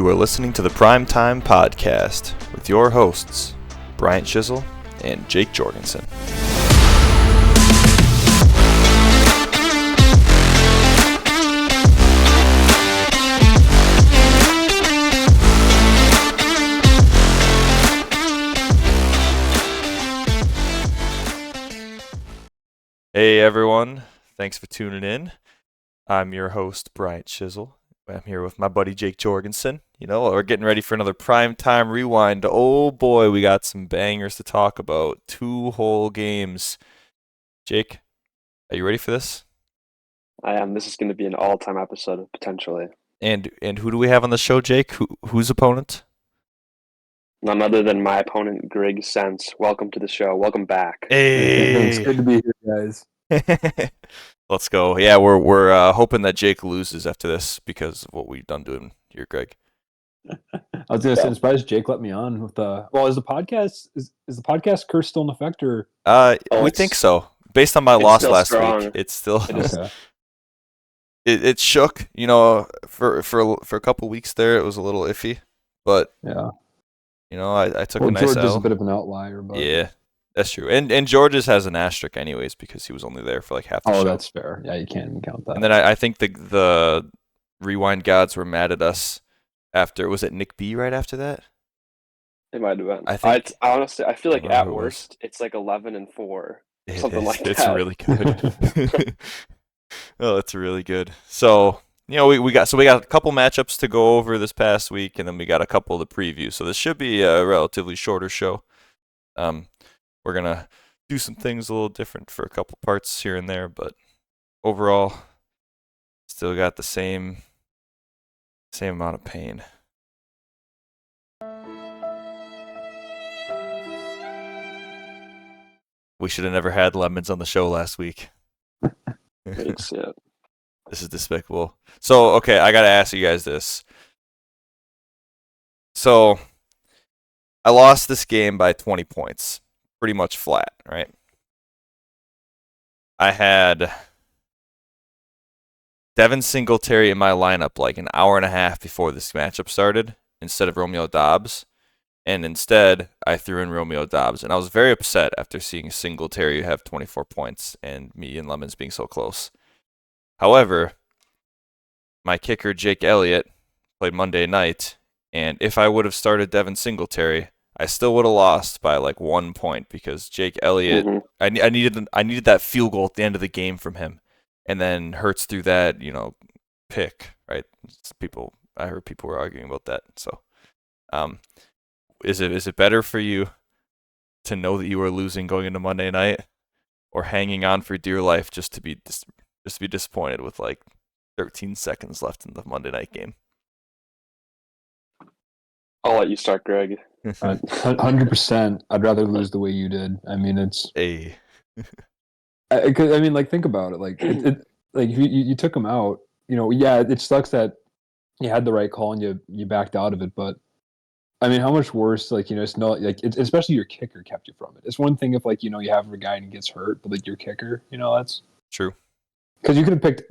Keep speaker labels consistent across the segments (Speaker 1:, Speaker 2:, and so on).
Speaker 1: You are listening to the Primetime Podcast with your hosts, Bryant Chisel and Jake Jorgensen. Hey everyone, thanks for tuning in. I'm your host, Bryant Chisel. I'm here with my buddy Jake Jorgensen. You know, we're getting ready for another Primetime Rewind. Oh boy, we got some bangers to talk about. 2 whole games. Jake, are you ready for this?
Speaker 2: I am. This is going to be an all-time episode, potentially.
Speaker 1: And who do we have on the show, Jake? Whose opponent?
Speaker 2: None other than my opponent, Greg Sense. Welcome to the show. Welcome back.
Speaker 1: Hey,
Speaker 3: It's good to be here, guys.
Speaker 1: Let's go. Yeah, we're hoping that Jake loses after this because of what we've done to him here, Greg.
Speaker 3: I was gonna say, I'm surprised Jake let me on with the. Well, is the podcast curse still in effect, or?
Speaker 1: We think so. Based on my loss last week, it's still.
Speaker 3: Okay.
Speaker 1: It shook. You know, for a couple weeks there, it was a little iffy, but
Speaker 3: Yeah.
Speaker 1: you know, I took a nice
Speaker 3: George is
Speaker 1: L.
Speaker 3: a bit of an outlier, but
Speaker 1: Yeah, that's true. And George's has an asterisk anyways because he was only there for like half the show.
Speaker 3: oh, that's fair. Yeah, you can't even count that.
Speaker 1: And then I think the Rewind gods were mad at us after. Was it Nick B right after that?
Speaker 2: It might have been.
Speaker 1: I think.
Speaker 2: Honestly, I feel like
Speaker 1: I don't know
Speaker 2: at
Speaker 1: who it was.
Speaker 2: worst, it's like 11-4.
Speaker 1: It
Speaker 2: Something
Speaker 1: is.
Speaker 2: like that.
Speaker 1: It's really good. Oh, it's really good. So, you know, we got a couple matchups to go over this past week, and then we got a couple to preview. So this should be a relatively shorter show. We're gonna do some things a little different for a couple parts here and there, but overall, still got the same amount of pain. We should have never had lemons on the show last week.
Speaker 2: Makes it.
Speaker 1: This is despicable. So, okay, I gotta ask you guys this. So, I lost this game by 20 points. Pretty much flat, right? I had Devin Singletary in my lineup like an hour and a half before this matchup started instead of Romeo Doubs. And instead, I threw in Romeo Doubs. And I was very upset after seeing Singletary have 24 points and me and Lemons being so close. However, my kicker, Jake Elliott, played Monday night. And if I would have started Devin Singletary, I still would have lost by like 1 point because Jake Elliott, I needed that field goal at the end of the game from him. And then Hurts threw that, pick, right? I heard people were arguing about that. So, is it better for you to know that you were losing going into Monday night, or hanging on for dear life just to be disappointed with like 13 seconds left in the Monday night game?
Speaker 2: I'll let you start, Greg.
Speaker 3: 100%. I'd rather lose the way you did. I mean, it's.
Speaker 1: Hey.
Speaker 3: Think about it. Like, like if you took him out, yeah, it sucks that you had the right call and you backed out of it, but. I mean, how much worse, it's not especially your kicker kept you from it. It's one thing if, you have a guy and gets hurt, but your kicker, that's
Speaker 1: True.
Speaker 3: Because you could have picked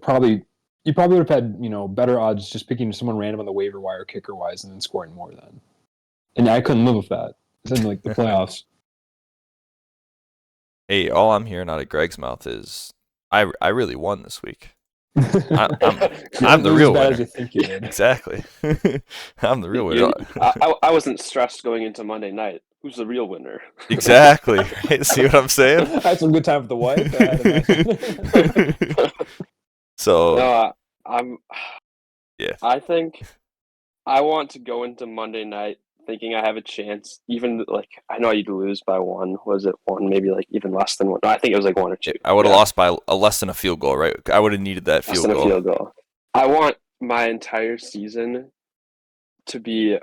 Speaker 3: you probably would have had, better odds just picking someone random on the waiver wire kicker wise and then scoring more then. And I couldn't live with that. It's in the playoffs.
Speaker 1: Hey, all I'm hearing out of Greg's mouth is I really won this week. I'm the real winner.
Speaker 3: As you think you did.
Speaker 1: Exactly. I'm the real winner.
Speaker 2: I wasn't stressed going into Monday night. Who's the real winner?
Speaker 1: Exactly. See what I'm saying?
Speaker 3: I had some good time with the wife.
Speaker 1: So.
Speaker 2: No,
Speaker 1: Yeah.
Speaker 2: I think I want to go into Monday night thinking I have a chance. Even I know you'd lose by 1. Was it 1? Maybe even less than 1. No, I think it was 1 or 2.
Speaker 1: I would have lost by less than a field goal, right? I would have needed that field goal.
Speaker 2: Less than a field goal. I want my entire season to be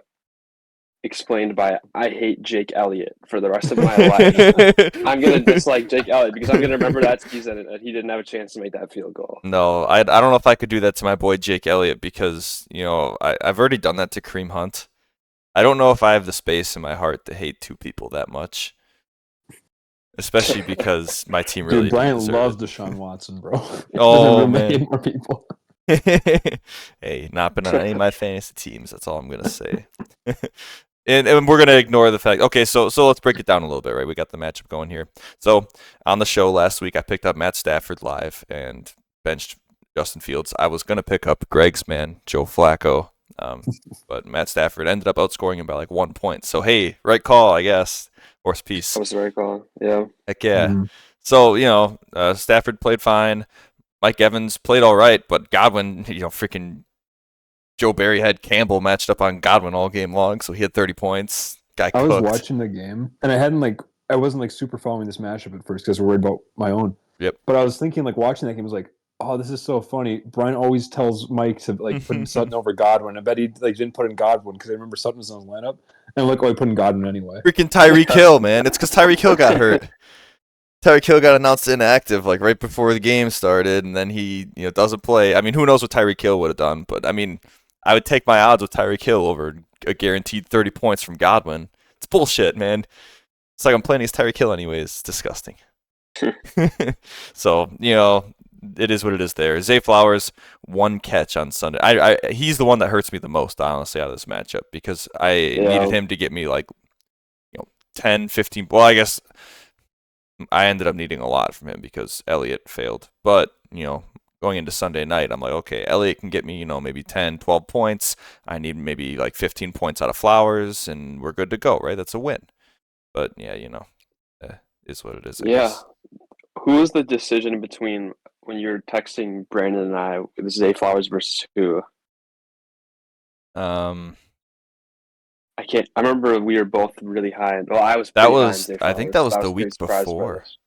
Speaker 2: explained by I hate Jake Elliott for the rest of my life. I'm gonna dislike Jake Elliott because I'm gonna remember that season and he didn't have a chance to make that field goal.
Speaker 1: No, I don't know if I could do that to my boy Jake Elliott because I've already done that to Kareem Hunt. I don't know if I have the space in my heart to hate 2 people that much, especially because my team really.
Speaker 3: Dude, Bryant loves Deshaun Watson, bro.
Speaker 1: Oh man,
Speaker 3: more people.
Speaker 1: Hey, not been on any of my fantasy teams. That's all I'm gonna say. And we're gonna ignore the fact. Okay, so let's break it down a little bit, right? We got the matchup going here. So on the show last week, I picked up Matt Stafford live and benched Justin Fields. I was gonna pick up Greg's man, Joe Flacco, but Matt Stafford ended up outscoring him by like 1 point. So hey, right call, I guess. Horse
Speaker 2: That
Speaker 1: piece.
Speaker 2: was the right call. Yeah.
Speaker 1: Heck yeah.
Speaker 3: Mhm.
Speaker 1: So Stafford played fine. Mike Evans played all right, but Godwin, freaking Joe Barry had Campbell matched up on Godwin all game long, so he had 30 points. Guy
Speaker 3: I was
Speaker 1: cooked.
Speaker 3: watching the game, and I wasn't like super following this matchup at first because we're worried about my own.
Speaker 1: Yep.
Speaker 3: But I was thinking, like watching that game, I was like, oh, this is so funny. Brian always tells Mike to like put in Sutton over Godwin. I bet he like didn't put in Godwin because I remember Sutton was on his lineup, and look, oh, he put in Godwin anyway.
Speaker 1: Freaking Tyreek Hill, man. It's because Tyreek Hill got hurt. Tyreek Hill got announced inactive like right before the game started, and then he doesn't play. I mean, who knows what Tyreek Hill would have done? But I mean, I would take my odds with Tyreek Hill over a guaranteed 30 points from Godwin. It's bullshit, man. It's like I'm playing against Tyreek Hill anyways. It's disgusting. So it is what it is. There, Zay Flowers, one catch on Sunday. He's the one that hurts me the most, honestly, out of this matchup because I needed
Speaker 2: Yeah.
Speaker 1: him to get me like 10, 15. Well, I guess I ended up needing a lot from him because Elliott failed. But, going into Sunday night, I'm like, okay, Elliott can get me, maybe 10, 12 points. I need maybe like 15 points out of Flowers, and we're good to go, right? That's a win. But, yeah, is what it is, I
Speaker 2: Yeah.
Speaker 1: guess.
Speaker 2: Who was the decision between when you were texting Brandon and I, it was Zay Flowers versus who?
Speaker 1: Um,
Speaker 2: I can't. I remember we were both really high. Well, I was
Speaker 1: that
Speaker 2: pretty high on
Speaker 1: was,
Speaker 2: Zay
Speaker 1: I think that
Speaker 2: Flowers.
Speaker 1: was
Speaker 2: I
Speaker 1: the
Speaker 2: was pretty
Speaker 1: week
Speaker 2: surprised by
Speaker 1: before.
Speaker 2: this.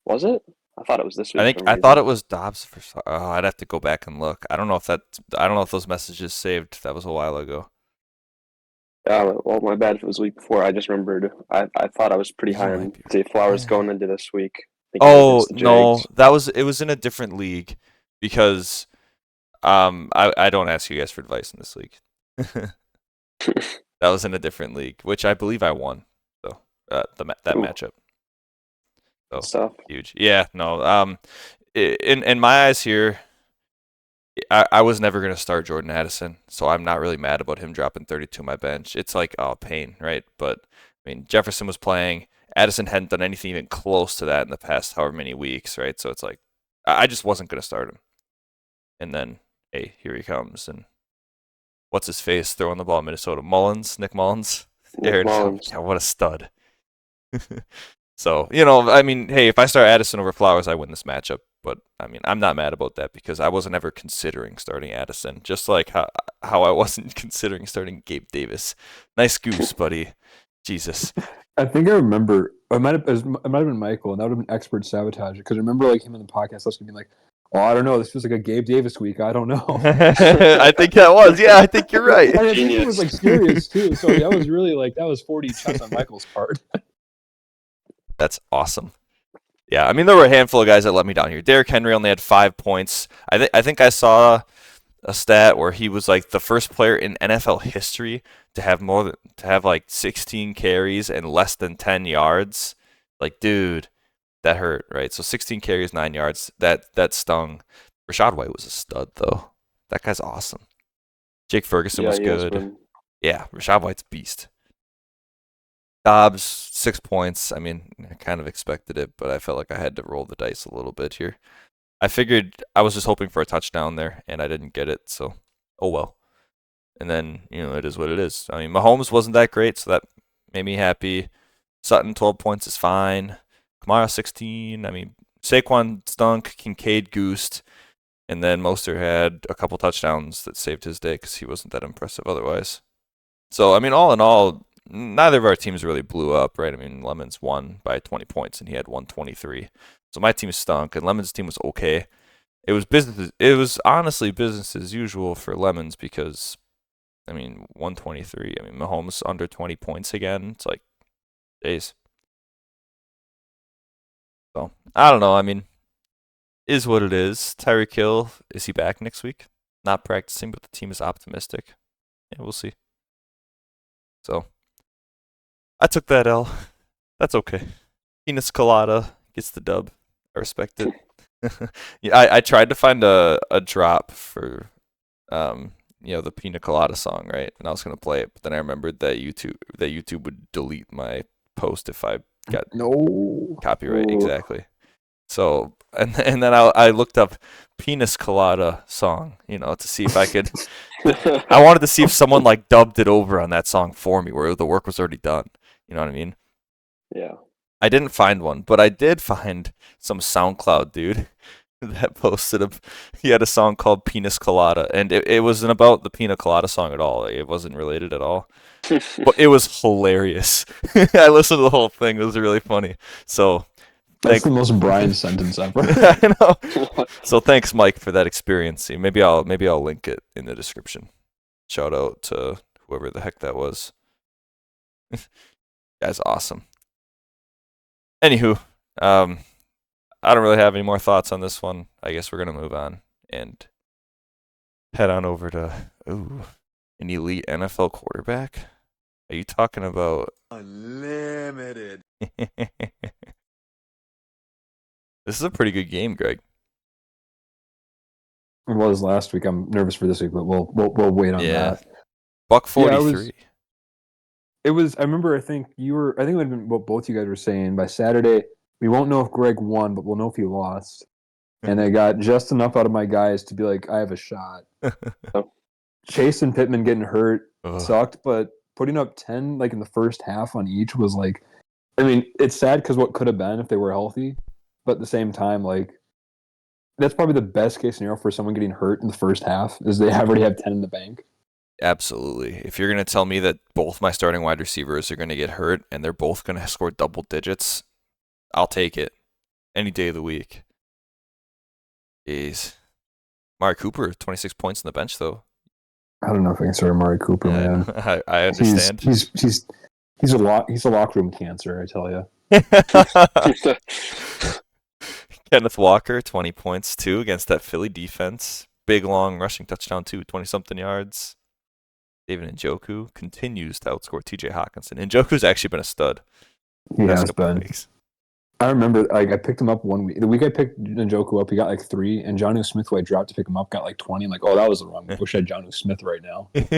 Speaker 2: Was it? I thought it was this
Speaker 1: I
Speaker 2: week for
Speaker 1: think
Speaker 2: some
Speaker 1: I thought
Speaker 2: reason.
Speaker 1: it was Dobbs for. Oh, I'd have to go back and look. I don't know if those messages saved. That was a while ago.
Speaker 2: Well, my bad if it was the week before. I just remembered. I thought I was pretty
Speaker 1: You
Speaker 2: high
Speaker 1: might
Speaker 2: on
Speaker 1: be.
Speaker 2: Zay Flowers
Speaker 1: Eh.
Speaker 2: going into this week, thinking
Speaker 1: Oh
Speaker 2: against the
Speaker 1: no,
Speaker 2: Jags.
Speaker 1: it was in a different league because I don't ask you guys for advice in this league. That was in a different league, which I believe I won. So that
Speaker 2: Ooh,
Speaker 1: matchup.
Speaker 2: good
Speaker 1: So
Speaker 2: stuff.
Speaker 1: huge. Yeah, no. In my eyes here, I was never gonna start Jordan Addison, so I'm not really mad about him dropping 32 on my bench. It's like pain, right? But I mean Jefferson was playing. Addison hadn't done anything even close to that in the past however many weeks, right? So it's like I just wasn't gonna start him. And then hey, here he comes, and what's his face throwing the ball in Minnesota? Nick Mullins.
Speaker 2: Nick
Speaker 1: Aaron,
Speaker 2: Mullins.
Speaker 1: yeah, what a stud. So, I mean, hey, if I start Addison over Flowers, I win this matchup. But, I mean, I'm not mad about that because I wasn't ever considering starting Addison, just like how I wasn't considering starting Gabe Davis. Nice goose, buddy. Jesus.
Speaker 3: I think I remember. It might have been Michael, and that would have been expert sabotage. Because I remember like him in the podcast, us being like, "Oh, I don't know. This feels like a Gabe Davis week. I don't know."
Speaker 1: I think that was. Yeah, I think you're right.
Speaker 3: And I think he was
Speaker 2: Genius.
Speaker 3: like serious too. So that was really like that was 40 chess on Michael's part.
Speaker 1: That's awesome. Yeah, I mean, there were a handful of guys that let me down here. Derrick Henry only had 5 points. I think I saw a stat where he was like the first player in NFL history to have like 16 carries and less than 10 yards. Like, dude, that hurt, right? So 16 carries, 9 yards. That stung. Rashad White was a stud though. That guy's awesome. Jake Ferguson
Speaker 2: Yeah,
Speaker 1: was
Speaker 2: he has
Speaker 1: good.
Speaker 2: been.
Speaker 1: Yeah, Rashad White's a beast. Dobbs 6 points. I mean, I kind of expected it, but I felt like I had to roll the dice a little bit here. I figured I was just hoping for a touchdown there, and I didn't get it. So, oh well. And then it is what it is. I mean, Mahomes wasn't that great, so that made me happy. Sutton 12 points is fine. Kamara 16. I mean, Saquon stunk. Kincaid goosed, and then Mostert had a couple touchdowns that saved his day because he wasn't that impressive otherwise. So I mean, all in all, neither of our teams really blew up, right? I mean, Lemons won by 20 points, and he had 123. So my team stunk, and Lemons' team was okay. It was business. It was honestly business as usual for Lemons because, I mean, 123. I mean, Mahomes under 20 points again. It's like, days. So I don't know. I mean, is what it is. Tyreek Hill, is he back next week? Not practicing, but the team is optimistic. Yeah, we'll see. So I took that L. That's okay. Enos Colada gets the dub. I respect it. Yeah, I tried to find a drop for the Pina Colada song, right? And I was gonna play it, but then I remembered that YouTube would delete my post if I got
Speaker 3: No.
Speaker 1: copyright.
Speaker 2: Ooh.
Speaker 1: Exactly. So and then I looked up Penis Colada song, to see if I could. I wanted to see if someone like dubbed it over on that song for me, where the work was already done. You know what I mean?
Speaker 2: Yeah.
Speaker 1: I didn't find one, but I did find some SoundCloud dude that posted he had a song called Penis Colada, and it wasn't about the Pina Colada song at all. It wasn't related at all. But it was hilarious. I listened to the whole thing. It was really funny. So
Speaker 3: That's
Speaker 1: thank
Speaker 3: the most Brian sentence ever.
Speaker 1: I know. So thanks, Mike, for that experience. See, maybe I'll link it in the description. Shout out to whoever the heck that was. Guy's awesome. Anywho, I don't really have any more thoughts on this one. I guess we're gonna move on and head on over to an elite NFL quarterback. Are you talking about
Speaker 4: Unlimited?
Speaker 1: This is a pretty good game, Greg.
Speaker 3: It was last week. I'm nervous for this week, but we'll wait on
Speaker 1: Yeah.
Speaker 3: that.
Speaker 1: Buck
Speaker 3: Yeah,
Speaker 1: 43.
Speaker 3: it was. I remember. I think it would have been what both you guys were saying. By Saturday, we won't know if Greg won, but we'll know if he lost. And I got just enough out of my guys to be like, I have a shot. Chase and Pittman getting hurt sucked, but putting up 10 like in the first half on each was like, I mean, it's sad because what could have been if they were healthy, but at the same time, like that's probably the best case scenario for someone getting hurt in the first half is they already have 10 in the bank.
Speaker 1: Absolutely. If you're going to tell me that both my starting wide receivers are going to get hurt and they're both going to score double digits, I'll take it any day of the week. Jeez. Amari Cooper, 26 points on the bench, though.
Speaker 3: I don't know if I can start Amari Cooper, man.
Speaker 1: I understand.
Speaker 3: He's a locker room cancer, I tell you.
Speaker 1: Kenneth Walker, 20 points, too, against that Philly defense. Big, long rushing touchdown, too, 20-something yards. David Njoku continues to outscore TJ Hawkinson. Njoku's actually been a stud.
Speaker 3: He has been. Weeks. I remember, like, I picked him up one week. The week I picked Njoku up, he got like 3, and Jonnu Smith, who I dropped to pick him up, got like 20. I'm like, oh, that was the wrong move. Wish I had Jonnu Smith right now. Haven't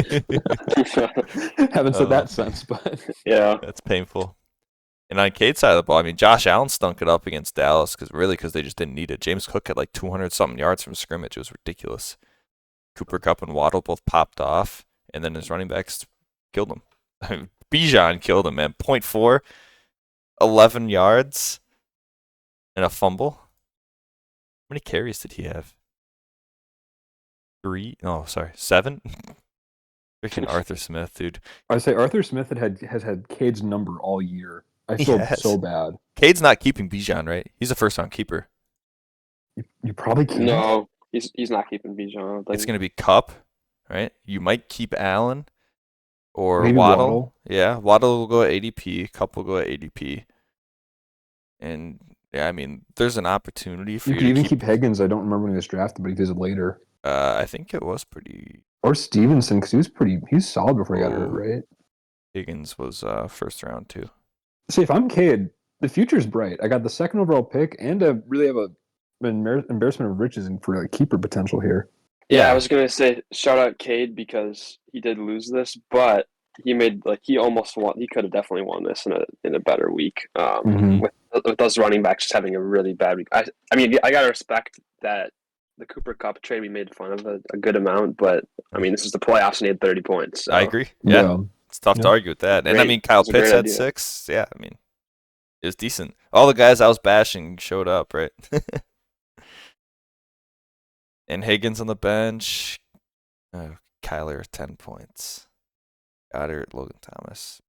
Speaker 3: said that since, but
Speaker 2: yeah,
Speaker 1: that's painful. And on Cade's side of the ball, I mean, Josh Allen stunk it up against Dallas because they just didn't need it. James Cook had like 200-something yards from scrimmage. It was ridiculous. Cooper Kupp and Waddle both popped off, and then his running backs killed him. I mean, Bijan killed him, man. 0.4, 11 yards, and a fumble. How many carries did he have? 3? Oh, sorry, 7? Freaking Arthur Smith, dude.
Speaker 3: I say Arthur Smith has had Cade's number all year. I feel so bad.
Speaker 1: Cade's not keeping Bijan, right? He's a first-round keeper.
Speaker 3: You probably can't.
Speaker 2: No, he's not keeping Bijan.
Speaker 1: It's going to be Kupp, right? You might keep Allen or
Speaker 3: Maybe
Speaker 1: Waddle. Yeah, Waddle will go at ADP. Kupp will go at ADP. And, yeah, I mean, there's an opportunity for
Speaker 3: you
Speaker 1: you
Speaker 3: could
Speaker 1: to
Speaker 3: even keep Higgins. I don't remember when he was drafted, but he did it later.
Speaker 1: I think it was pretty...
Speaker 3: Or Stevenson, because he was solid before he got hurt, right?
Speaker 1: Higgins was first round, too.
Speaker 3: See, if I'm Cade, the future's bright. I got the second overall pick, and I really have an embarrassment of riches for like keeper potential here.
Speaker 2: Yeah, I was gonna say shout out Cade because he did lose this, but he almost won. He could have definitely won this in a better week. With those running backs just having a really bad week. I mean, I gotta respect that the Cooper Kupp trade we made fun of a good amount, but I mean, this is the playoffs and he had 30 points. So.
Speaker 1: I agree. Yeah. It's tough to argue with that. And I mean, Kyle Pitts had 6. Yeah, I mean, it was decent. All the guys I was bashing showed up, right? And Higgins on the bench. Kyler, 10 points. Goddard, Logan Thomas.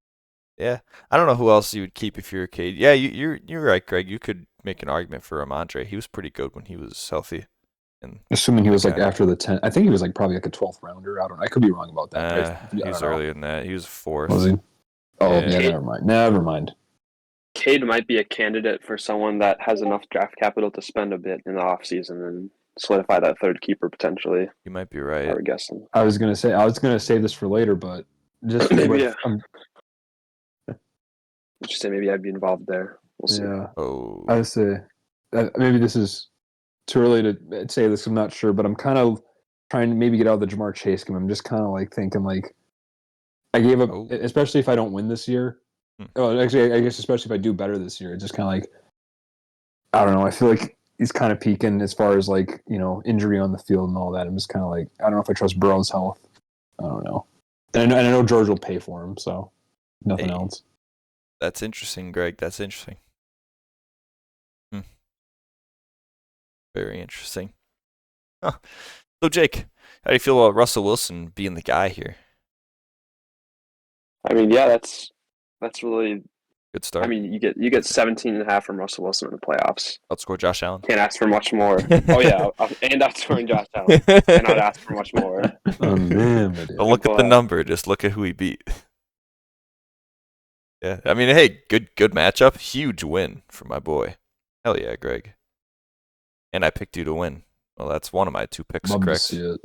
Speaker 1: Yeah, I don't know who else you would keep if you're a Cade. Yeah, you're right, Greg. You could make an argument for Ramondre. He was pretty good when he was healthy. And
Speaker 3: assuming he was like after the 10th. I think he was like probably like a 12th rounder. I could be wrong about that.
Speaker 1: He was earlier than that. He was 4th.
Speaker 3: Was he? Oh, yeah, never mind.
Speaker 2: Cade might be a candidate for someone that has enough draft capital to spend a bit in the offseason and solidify that third keeper potentially.
Speaker 1: You might be right.
Speaker 2: I would guessing.
Speaker 3: I was gonna save this for later, but just
Speaker 2: maybe just say maybe I'd be involved there. We'll see.
Speaker 3: Yeah.
Speaker 1: Oh.
Speaker 3: I would say maybe this is too early to say this. I'm not sure, but I'm kind of trying to maybe get out of the Jamar Chase game. I'm just kind of like thinking like I gave up,
Speaker 1: Oh.
Speaker 3: especially if I don't win this year.
Speaker 1: Hmm.
Speaker 3: Oh, actually, I guess especially if I do better this year, it's just kind of like I don't know. I feel like he's kind of peaking as far as like injury on the field and all that. I'm just kind of like I don't know if I trust Burrow's health. I don't know. And I know George will pay for him, so nothing
Speaker 1: Hey.
Speaker 3: else.
Speaker 1: That's interesting, Greg. That's interesting. Very interesting. Huh. So, Jake, how do you feel about Russell Wilson being the guy here?
Speaker 2: I mean, yeah, that's really.
Speaker 1: Good start.
Speaker 2: I mean, you get 17.5 from Russell Wilson in the playoffs.
Speaker 1: Outscore Josh Allen.
Speaker 2: Can't ask for much more. Oh yeah, and outscoring Josh Allen. Cannot ask for much more.
Speaker 3: Unlimited.
Speaker 1: Don't look at the number. Just look at who he beat. Yeah, I mean, hey, good matchup. Huge win for my boy. Hell yeah, Greg. And I picked you to win. Well, that's one of my 2 picks,
Speaker 3: Love
Speaker 1: correct?
Speaker 3: to see it.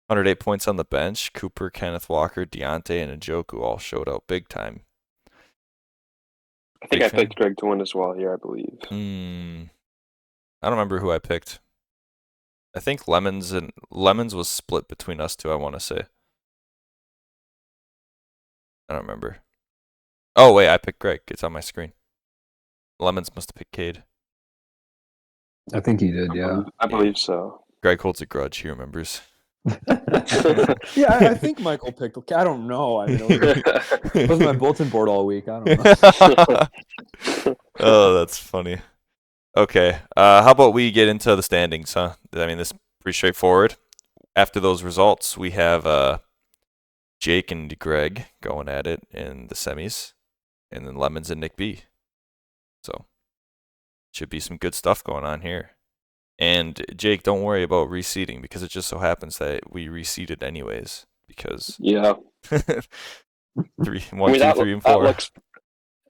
Speaker 1: 108 points on the bench. Cooper, Kenneth Walker, Deontay, and Njoku all showed out big time.
Speaker 2: I think
Speaker 1: Big
Speaker 2: I
Speaker 1: fan.
Speaker 2: picked Greg to win as well here, I believe.
Speaker 1: I don't remember who I picked. I think Lemons was split between us two, I want to say. I don't remember. Oh, wait, I picked Greg. It's on my screen. Lemons must have picked Cade.
Speaker 3: I think he did. Yeah.
Speaker 2: I believe so.
Speaker 1: Greg holds a grudge. He remembers.
Speaker 3: Yeah, I think Michael picked. I don't know. I mean, it was my bulletin board all week. I don't know.
Speaker 1: Oh, that's funny. Okay. How about we get into the standings, huh? I mean, this is pretty straightforward. After those results, we have Jake and Greg going at it in the semis, and then Lemons and Nick B. So, should be some good stuff going on here. And Jake, don't worry about reseeding because it just so happens that we reseeded anyways. Because
Speaker 2: yeah,
Speaker 1: 3, 1, 2, 3, and 4.
Speaker 2: That looks.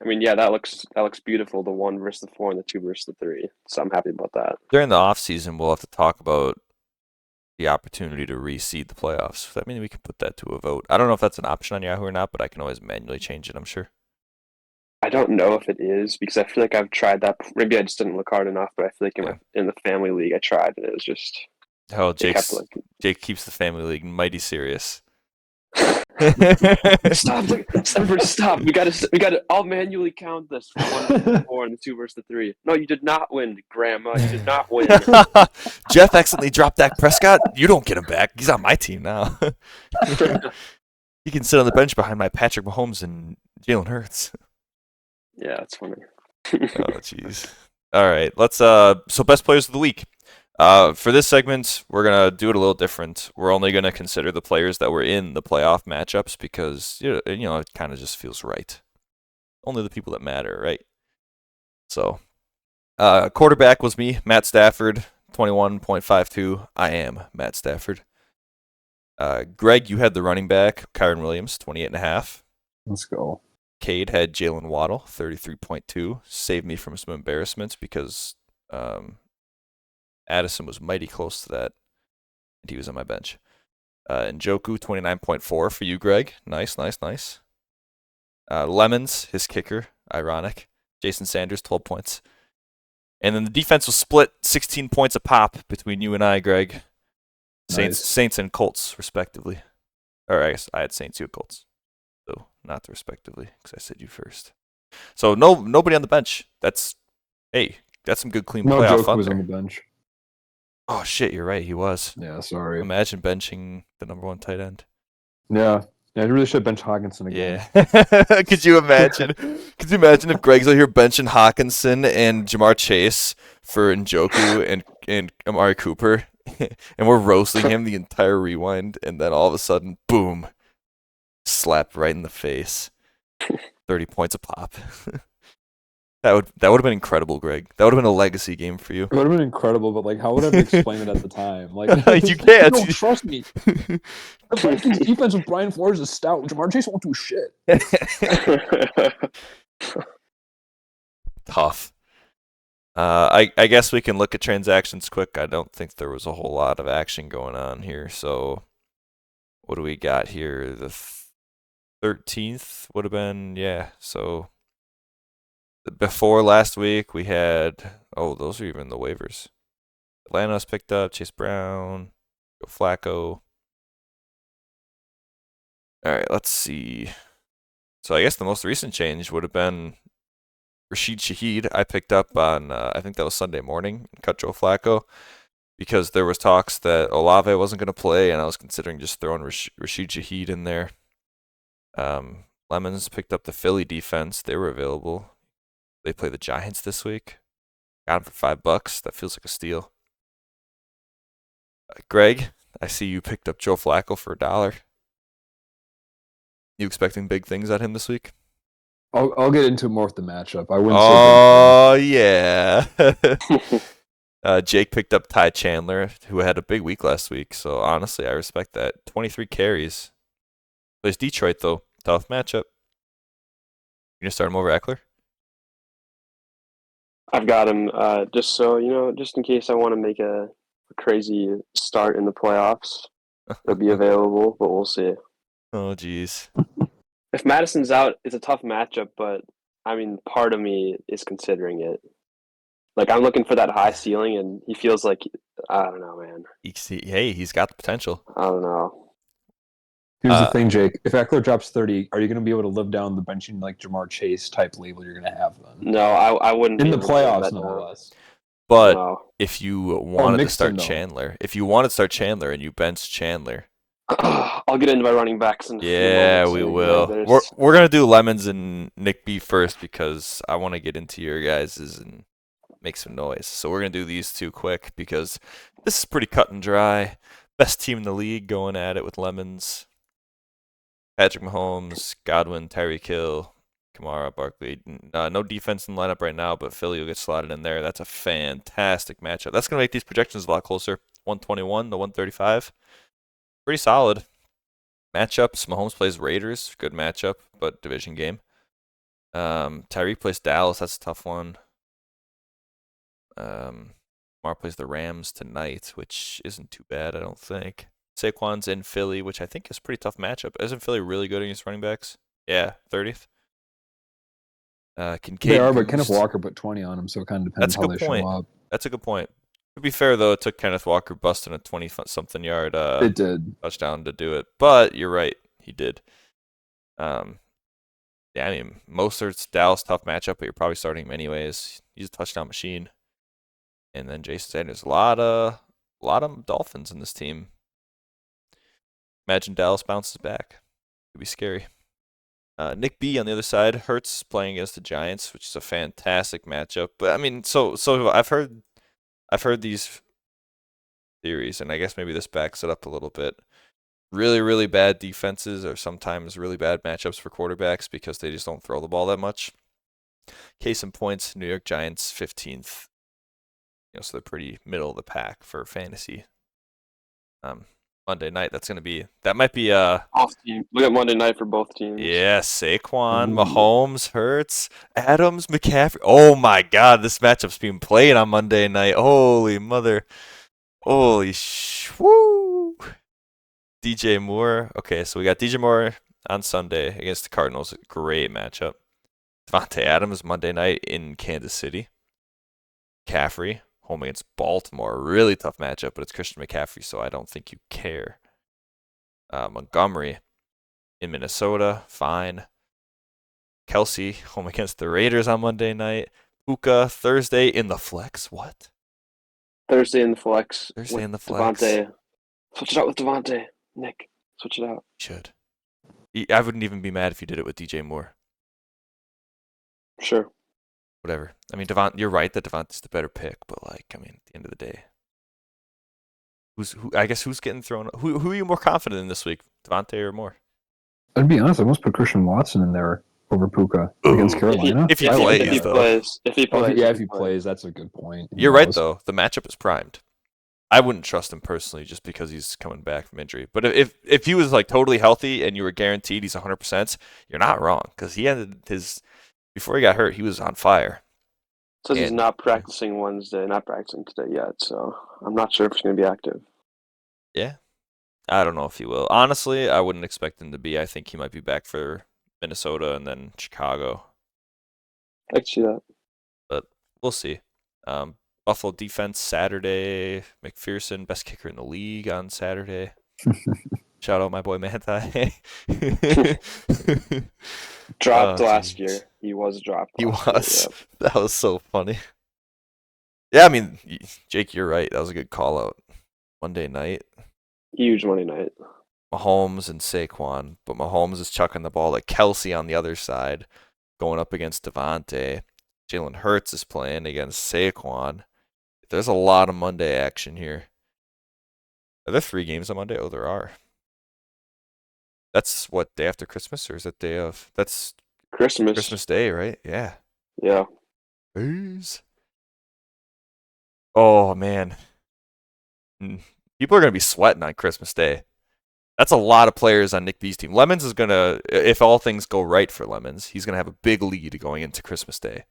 Speaker 2: I mean, yeah, that looks beautiful. The 1 versus the 4 and the 2 versus the 3. So I'm happy about that.
Speaker 1: During the off season, we'll have to talk about the opportunity to reseed the playoffs. Does that mean we can put that to a vote? I don't know if that's an option on Yahoo or not, but I can always manually change it, I'm sure.
Speaker 2: I don't know if it is because I feel like I've tried that. Maybe I just didn't look hard enough, but I feel like in the family league I tried and it was just.
Speaker 1: Hell, Jake keeps the family league mighty serious.
Speaker 2: Stop! Stop! We gotta. I'll manually count this for 1 versus the 4 and the 2 versus the 3. No, you did not win, Grandma. You did not win.
Speaker 1: Jeff accidentally dropped Dak Prescott. You don't get him back. He's on my team now. He can sit on the bench behind my Patrick Mahomes and Jalen Hurts.
Speaker 2: Yeah, that's funny.
Speaker 1: Oh, jeez. All right, let's. So best players of the week. For this segment, we're gonna do it a little different. We're only gonna consider the players that were in the playoff matchups because it kind of just feels right. Only the people that matter, right? So, quarterback was me, Matt Stafford, 21.52. I am Matt Stafford. Greg, you had the running back, Kyron Williams, 28.5.
Speaker 3: Let's go.
Speaker 1: Cade had Jalen Waddle, 33.2. Saved me from some embarrassments because Addison was mighty close to that, and he was on my bench. Njoku, 29.4 for you, Greg. Nice. Lemons, his kicker, ironic. Jason Sanders, 12 points. And then the defense was split 16 points a pop between you and I, Greg. Saints and Colts, respectively. Or I guess I had Saints, you had Colts. So not respectively, because I said you first. So nobody on the bench. That's some good clean playoff fun
Speaker 3: was
Speaker 1: there.
Speaker 3: on the bench.
Speaker 1: Oh shit, you're right. He was.
Speaker 3: Yeah, sorry.
Speaker 1: Imagine benching the number 1 tight end.
Speaker 3: Yeah, I really should bench Hawkinson again.
Speaker 1: Yeah. Could you imagine? Could you imagine if Greg's out here benching Hawkinson and Jamar Chase for Njoku and Amari Cooper, and we're roasting him the entire rewind, and then all of a sudden, boom, slap right in the face. 30 points a pop. That would have been incredible, Greg. That would have been a legacy game for you.
Speaker 3: It would have been incredible, but like, how would I have explained it at the time? Like,
Speaker 1: You can't.
Speaker 3: No, trust me. The Vikings defense with Brian Flores is stout. Jamar Chase won't do shit.
Speaker 1: Tough. I guess we can look at transactions quick. I don't think there was a whole lot of action going on here. So, what do we got here? The 13th would have been, yeah. So, Before last week, we had those are even the waivers. Atlanta's picked up Chase Brown, Joe Flacco. All right, let's see. So I guess the most recent change would have been Rashid Shaheed. I picked up on I think that was Sunday morning and cut Joe Flacco because there was talks that Olave wasn't going to play, and I was considering just throwing Rashid Shaheed in there. Lemons picked up the Philly defense. They were available. They play the Giants this week. Got them for $5. That feels like a steal. Greg, I see you picked up Joe Flacco for $1. You expecting big things at him this week?
Speaker 3: I'll get into more with the matchup. I wouldn't say
Speaker 1: Oh yeah. Jake picked up Ty Chandler, who had a big week last week. So honestly, I respect that. 23 carries. Plays Detroit though. Tough matchup. You gonna start him over Eckler?
Speaker 2: I've got him just so just in case I want to make a crazy start in the playoffs. It'll be available, but we'll see.
Speaker 1: Oh jeez.
Speaker 2: If Madison's out, it's a tough matchup, but I mean, part of me is considering it. Like I'm looking for that high ceiling, and he feels like I don't know, man.
Speaker 1: Hey, he's got the potential.
Speaker 2: I don't know.
Speaker 3: Here's the thing, Jake. If Eckler drops 30, are you going to be able to live down the benching like Jamar Chase type label you're going to have then?
Speaker 2: No, I wouldn't
Speaker 3: In
Speaker 2: be
Speaker 3: the
Speaker 2: able to live
Speaker 3: playoffs,
Speaker 2: that down.
Speaker 3: nonetheless.
Speaker 1: But
Speaker 2: No.
Speaker 1: if you wanted to start
Speaker 3: Mixon, though.
Speaker 1: Chandler, if you wanted to start Chandler and you bench Chandler,
Speaker 2: I'll get into my running backs in a
Speaker 1: yeah,
Speaker 2: moment,
Speaker 1: we
Speaker 2: so,
Speaker 1: will. We're gonna do Lemons and Nick B first because I want to get into your guys's and make some noise. So we're gonna do these two quick because this is pretty cut and dry. Best team in the league going at it with Lemons. Patrick Mahomes, Godwin, Tyreek Hill, Kamara, Barkley. No defense in the lineup right now, but Philly will get slotted in there. That's a fantastic matchup. That's going to make these projections a lot closer. 121 to 135. Pretty solid matchups. Mahomes plays Raiders. Good matchup, but division game. Tyreek plays Dallas. That's a tough one. Kamara plays the Rams tonight, which isn't too bad, I don't think. Saquon's in Philly, which I think is a pretty tough matchup. Isn't Philly really good against running backs? Yeah, 30th. Kincaid
Speaker 3: They are, but
Speaker 1: Goose.
Speaker 3: Kenneth Walker put 20 on him, so it kind of depends
Speaker 1: That's a
Speaker 3: how
Speaker 1: good
Speaker 3: they
Speaker 1: point.
Speaker 3: show up.
Speaker 1: That's a good point. To be fair, though, it took Kenneth Walker busting a 20-something yard
Speaker 3: It did.
Speaker 1: touchdown to do it. But you're right, he did. Yeah, I mean, Mostert's Dallas tough matchup, but you're probably starting him anyways. He's a touchdown machine. And then Jason Sanders, a lot of Dolphins in this team. Imagine Dallas bounces back. Could be scary. Nick B on the other side, Hurts playing against the Giants, which is a fantastic matchup. But I mean, so I've heard these theories, and I guess maybe this backs it up a little bit. Really, really bad defenses are sometimes really bad matchups for quarterbacks because they just don't throw the ball that much. Case in point, New York Giants 15th. So they're pretty middle of the pack for fantasy. Monday night, that might be
Speaker 2: Both teams. Look at Monday night for both teams.
Speaker 1: yeah, Saquon, Mahomes, Hurts, Adams, McCaffrey. Oh my God, this matchup's being played on Monday night. Holy mother, woo! DJ Moore. Okay, so we got DJ Moore on Sunday against the Cardinals. Great matchup. Devontae Adams Monday night in Kansas City. McCaffrey home against Baltimore. Really tough matchup, but it's Christian McCaffrey, so I don't think you care. Montgomery in Minnesota, fine. Kelsey home against the Raiders on Monday night. Puka Thursday in the flex. What?
Speaker 2: Thursday in the flex.
Speaker 1: Thursday in the flex.
Speaker 2: Devontae. Switch it out with Devontae. Nick, switch it out.
Speaker 1: Should. I wouldn't even be mad if you did it with DJ Moore.
Speaker 2: Sure.
Speaker 1: Whatever. I mean, you're right that Devontae's the better pick, but at the end of the day, who's getting thrown? Who are you more confident in this week, Devontae or Moore?
Speaker 3: I'd be honest, I almost put Christian Watson in there over Puka against Carolina.
Speaker 1: If he
Speaker 2: plays,
Speaker 3: that's a good point.
Speaker 1: You're right, though. The matchup is primed. I wouldn't trust him personally just because he's coming back from injury. But if he was totally healthy and you were guaranteed he's 100%, you're not wrong because he ended before he got hurt, he was on fire.
Speaker 2: Says he's not practicing Wednesday, not practicing today yet, so I'm not sure if he's going to be active.
Speaker 1: Yeah. I don't know if he will. Honestly, I wouldn't expect him to be. I think he might be back for Minnesota and then Chicago.
Speaker 2: I can see that.
Speaker 1: but we'll see. Buffalo defense Saturday. McPherson, best kicker in the league on Saturday. Shout out my boy Manti.
Speaker 2: Dropped
Speaker 1: Oh,
Speaker 2: last
Speaker 1: jeez.
Speaker 2: year. He was dropped
Speaker 1: He
Speaker 2: last year.
Speaker 1: was. That was so funny. Yeah, I mean, Jake, you're right. That was a good call out. Monday night,
Speaker 2: Huge Monday night.
Speaker 1: Mahomes and Saquon, but Mahomes is chucking the ball to Kelsey on the other side, going up against Devontae. Jalen Hurts is playing against Saquon. There's a lot of Monday action here. Are there 3 games on Monday? Oh, there are. That's what, day after Christmas, or is that day of? That's Christmas Day, right? Yeah.
Speaker 2: Yeah.
Speaker 1: Peace. Oh man, people are gonna be sweating on Christmas Day. That's a lot of players on Nick B's team. Lemons is gonna, if all things go right for Lemons, he's gonna have a big lead going into Christmas Day.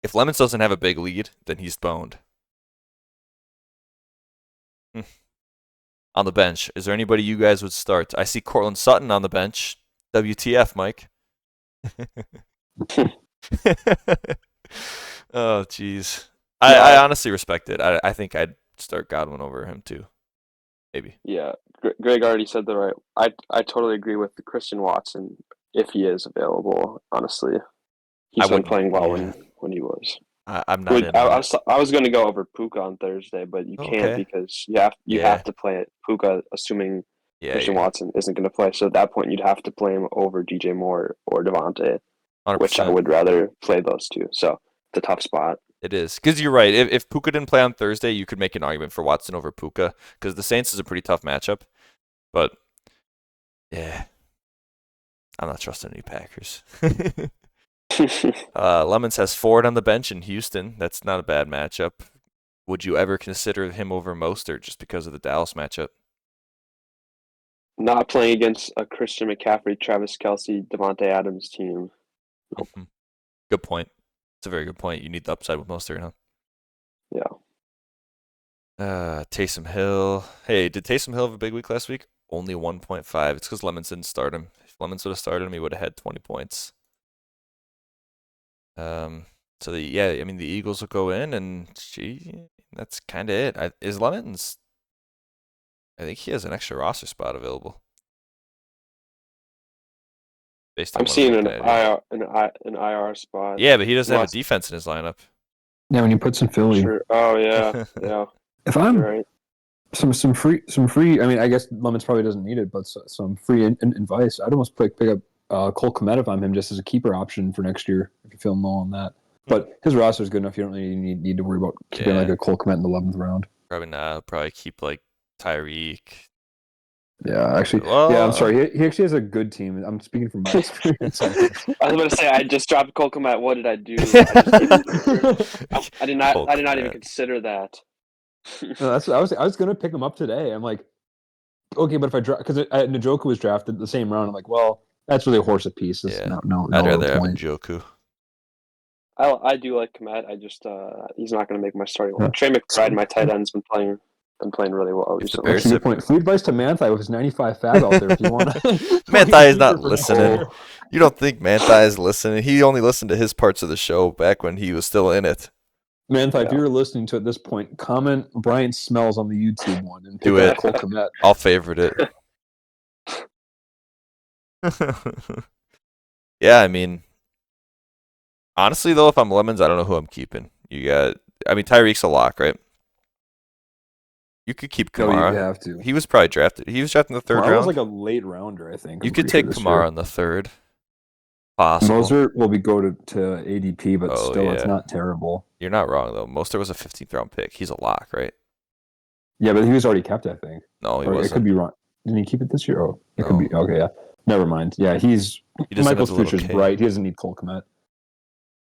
Speaker 1: If Lemons doesn't have a big lead, then he's boned. On the bench, is there anybody you guys would start? I see Cortland Sutton on the bench. WTF, Mike? Oh, jeez. I honestly respect it. I think I'd start Godwin over him too. Maybe.
Speaker 2: Yeah. Greg already said the right. I totally agree with the Christian Watson if he is available. Honestly, he's been playing well when he was.
Speaker 1: I'm not in on it.
Speaker 2: I was going to go over Puka on Thursday, but you can't because you have to play it Puka, assuming Christian Watson isn't going to play. So at that point, you'd have to play him over DJ Moore or Devontae,
Speaker 1: 100%.
Speaker 2: which I would rather play those two. So it's a tough spot.
Speaker 1: It is, because you're right. If Puka didn't play on Thursday, you could make an argument for Watson over Puka, because the Saints is a pretty tough matchup. But yeah, I'm not trusting any Packers. Lemons has Ford on the bench in Houston. That's not a bad matchup. Would you ever consider him over Mostert just because of the Dallas matchup?
Speaker 2: Not playing against a Christian McCaffrey, Travis Kelce, Devontae Adams team.
Speaker 1: Nope. Good point. It's a very good point. You need the upside with Mostert, huh?
Speaker 2: Yeah.
Speaker 1: Taysom Hill. Hey, did Taysom Hill have a big week last week? Only 1.5. It's because Lemons didn't start him. If Lemons would have started him, he would have had 20 points. So the Eagles will go in, and that's kind of it. Is Lemons? I think he has an extra roster spot available.
Speaker 2: I'm seeing an IR spot.
Speaker 1: Yeah, but he doesn't have a defense in his lineup.
Speaker 3: Yeah, when you put some Philly.
Speaker 2: Sure. Oh yeah, yeah.
Speaker 3: If I'm
Speaker 2: right.
Speaker 3: some free. I mean, I guess Lemons probably doesn't need it, but some free advice. I'd almost pick up Cole Kmet if I'm him, just as a keeper option for next year. If you feel low on that, but his roster is good enough. You don't really need to worry about keeping like a Cole Kmet in the 11th round.
Speaker 1: Probably not. I'll probably keep like Tyreek.
Speaker 3: Yeah, actually, I'm sorry. He actually has a good team. I'm speaking from my experience.
Speaker 2: I was going to say I just dropped Cole Kmet. What did I do? I did not even consider that.
Speaker 3: No, I was going to pick him up today. I'm like, okay, but if I draft, because Njoku was drafted the same round, I'm like, well, that's really a horse apiece.
Speaker 1: Yeah.
Speaker 3: No,
Speaker 1: I'd rather have Njoku.
Speaker 2: I do like Kmet. I just he's not going to make my starting line. Trey McBride, my tight end's been playing really well recently.
Speaker 3: That's a good point. Free advice to Manti with his 95 fab out there if you want to.
Speaker 1: Manti is not listening. You don't think Manti is listening? He only listened to his parts of the show back when he was still in it.
Speaker 3: Manti, if you're listening to it at this point, comment Brian Smells on the YouTube one and pick
Speaker 1: up
Speaker 3: Cole Kmet.
Speaker 1: I'll favorite it. Yeah, I mean, honestly though, if I'm Lemons, I don't know who I'm keeping. Tyreek's a lock, right? You could keep Kamara.
Speaker 3: No, you have to.
Speaker 1: He was probably drafted. He was drafted in the third round.
Speaker 3: He was like a late rounder, I think.
Speaker 1: You could take Kamara in the third. Possible.
Speaker 3: Mostert will go to ADP, but it's not terrible.
Speaker 1: You're not wrong though. Mostert was a 15th round pick. He's a lock, right?
Speaker 3: Yeah, but he was already kept, I think.
Speaker 1: No, he wasn't.
Speaker 3: It could be wrong. Didn't he keep it this year? Oh, it could be. Okay, yeah. Never mind. Yeah, Michael's future's bright. He doesn't need Cole Kmet.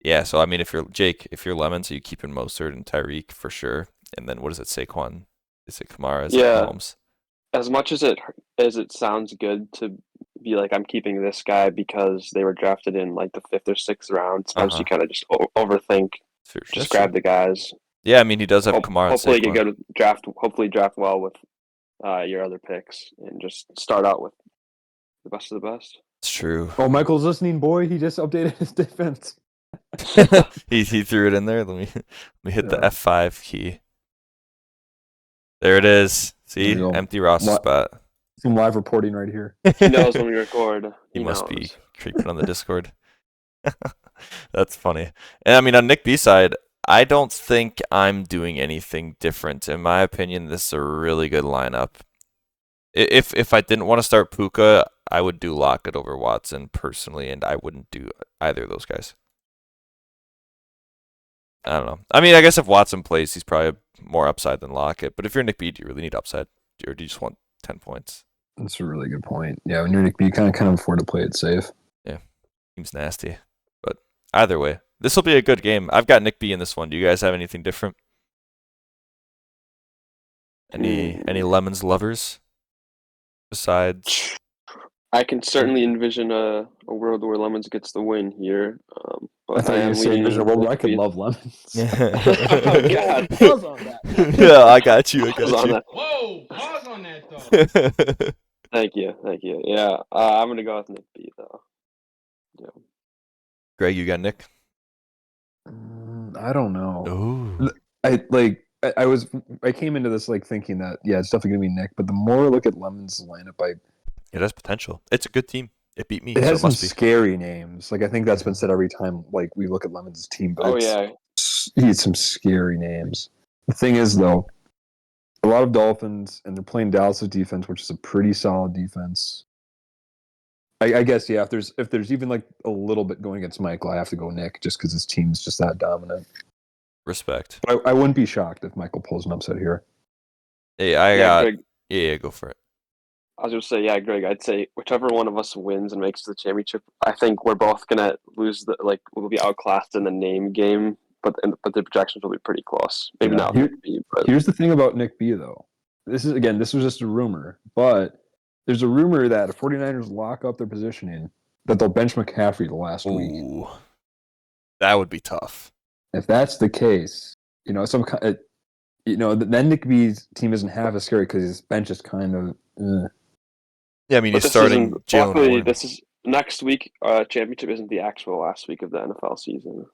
Speaker 1: Yeah, so I mean, if you're Lemons, you keeping Mostert and Tyreek for sure. And then what is it, Saquon? Is it Kamara? Is it Mahomes?
Speaker 2: As much as it sounds good to be like, I'm keeping this guy because they were drafted in like the 5th or 6th round, sometimes you kind of just overthink. Just grab the guys.
Speaker 1: Yeah, I mean, he does have Kamara.
Speaker 2: Hopefully, you get Hopefully, draft well with your other picks and just start out with the best of the best.
Speaker 1: It's true.
Speaker 3: Oh, Michael's listening, boy. He just updated his defense.
Speaker 1: he threw it in there. Let me hit the
Speaker 3: Yeah.
Speaker 1: F5 key. There it is.
Speaker 3: There you
Speaker 1: See,
Speaker 3: go.
Speaker 1: empty roster spot.
Speaker 3: Some live reporting right here.
Speaker 2: He knows when we record.
Speaker 1: He
Speaker 2: He
Speaker 1: must
Speaker 2: knows.
Speaker 1: be creeping on the Discord. That's funny. And I mean, on Nick B's side, I don't think I'm doing anything different. In my opinion, this is a really good lineup. If I didn't want to start Puka, I would do Lockett over Watson personally, and I wouldn't do either of those guys. I don't know. I mean, I guess if Watson plays, he's probably more upside than Lockett. But if you're Nick B, do you really need upside, or do you just want 10 points?
Speaker 3: That's a really good point. Yeah, when you're Nick B, you kind of afford to play it safe.
Speaker 1: Yeah, seems nasty. But either way, this will be a good game. I've got Nick B in this one. Do you guys have anything different? Any Lemons lovers besides?
Speaker 2: I can certainly envision a world where Lemons gets the win here.
Speaker 3: I
Speaker 2: But
Speaker 3: thought
Speaker 2: I
Speaker 3: you were
Speaker 2: am
Speaker 3: saying
Speaker 2: leaning
Speaker 3: there's a world where I
Speaker 2: Nick
Speaker 3: could
Speaker 2: B.
Speaker 3: love lemons.
Speaker 2: Oh, God.
Speaker 3: Pause on that.
Speaker 1: Yeah, I got you. I
Speaker 2: Pause
Speaker 1: got
Speaker 2: on
Speaker 1: you.
Speaker 2: that.
Speaker 5: Whoa, pause on that though.
Speaker 2: Thank you. Yeah, I'm gonna go with Nick B though. Yeah.
Speaker 1: Greg, you got Nick?
Speaker 3: I don't know.
Speaker 1: Ooh.
Speaker 3: I came into this like thinking that it's definitely gonna be Nick, but the more I look at Lemon's lineup,
Speaker 1: It has potential. It's a good team. It beat me,
Speaker 3: it
Speaker 1: so
Speaker 3: has
Speaker 1: it
Speaker 3: some
Speaker 1: must be.
Speaker 3: scary names. Like I think that's been said every time like we look at Lemon's team, but
Speaker 2: Oh
Speaker 3: it's
Speaker 2: yeah.
Speaker 3: he's some scary names. The thing is though, a lot of Dolphins and they're playing Dallas' defense, which is a pretty solid defense. I guess if there's even like a little bit going against Michael, I have to go Nick just because his team's just that dominant.
Speaker 1: Respect.
Speaker 3: But I wouldn't be shocked if Michael pulls an upset here.
Speaker 1: Hey, I
Speaker 2: Yeah,
Speaker 1: got.
Speaker 2: Greg.
Speaker 1: Yeah, go for it.
Speaker 2: I was gonna say, yeah, Greg. I'd say whichever one of us wins and makes the championship, I think we're both gonna lose. We'll be outclassed in the name game, but the projections will be pretty close. Maybe
Speaker 3: Yeah.
Speaker 2: not Nick B, but
Speaker 3: Here's the thing about Nick B, though. This was just a rumor, but there's a rumor that if 49ers lock up their positioning, that they'll bench McCaffrey the last week.
Speaker 1: Ooh, that would be tough.
Speaker 3: If that's the case, then Nick B's team isn't half as scary because his bench is kind of.
Speaker 1: Yeah, I mean,
Speaker 2: but
Speaker 1: he's starting Jalen
Speaker 2: luckily,
Speaker 1: Warren.
Speaker 2: this is next week. Championship isn't the actual last week of the NFL season.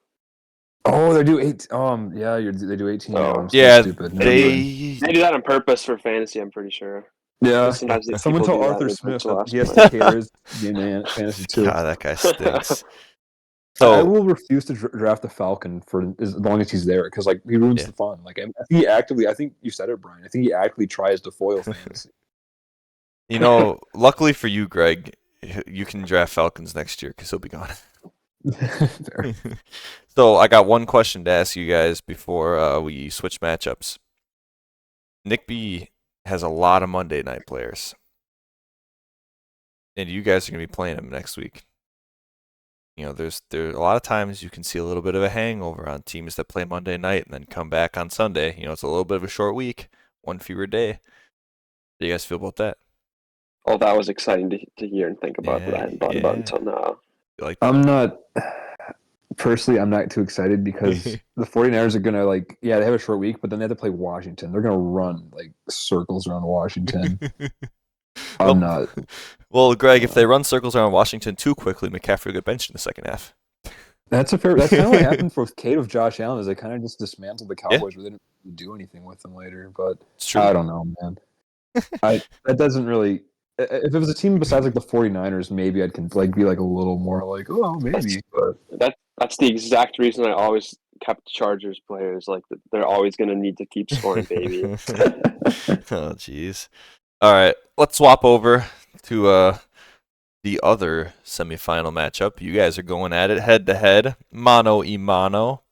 Speaker 3: Oh, they do 8. They do 18.
Speaker 2: So,
Speaker 3: I'm so
Speaker 1: Yeah,
Speaker 3: stupid.
Speaker 1: they.
Speaker 2: They do that on purpose for fantasy. I'm pretty sure.
Speaker 3: Yeah.
Speaker 2: Sometimes
Speaker 3: Someone
Speaker 2: people
Speaker 3: told
Speaker 2: do that
Speaker 3: Arthur
Speaker 2: and they
Speaker 3: Smith
Speaker 2: bench the
Speaker 3: that
Speaker 2: last
Speaker 3: he has
Speaker 2: one.
Speaker 3: to cater his game and fantasy too.
Speaker 1: God, that guy stinks.
Speaker 3: I
Speaker 1: So
Speaker 3: will refuse to draft the Falcon for as long as he's there because like he ruins
Speaker 1: Yeah.
Speaker 3: the fun. Like I think he actively. I think you said it, Brian. I think he actively tries to foil fantasy.
Speaker 1: luckily for you, Greg, you can draft Falcons next year because he'll be gone.
Speaker 3: Fair.
Speaker 1: So I got one question to ask you guys before we switch matchups. Nick B has a lot of Monday night players, and you guys are gonna be playing him next week. There's a lot of times you can see a little bit of a hangover on teams that play Monday night and then come back on Sunday. It's a little bit of a short week, one fewer day. How do you guys feel about that?
Speaker 2: Oh, that was exciting to hear and think about that I hadn't thought about
Speaker 1: Yeah.
Speaker 2: until now.
Speaker 1: You like that?
Speaker 3: I'm not too excited because the 49ers are gonna they have a short week, but then they have to play Washington. They're gonna run like circles around Washington. I'm not.
Speaker 1: Well, Greg, if they run circles around Washington too quickly, McCaffrey will get benched in the second half.
Speaker 3: That's kind of what happened with Josh Allen. Is they kind of just dismantled the Cowboys, where they didn't do anything with them later. But
Speaker 1: It's true.
Speaker 3: I don't know, man. That doesn't really. If it was a team besides like the 49ers, maybe I'd be like a little more like, oh, maybe. But
Speaker 2: That's the exact reason I always kept Chargers players. Like they're always going to need to keep scoring, baby.
Speaker 1: Oh, jeez. All right, let's swap over to the other semifinal matchup. You guys are going at it head to head, mano y mano,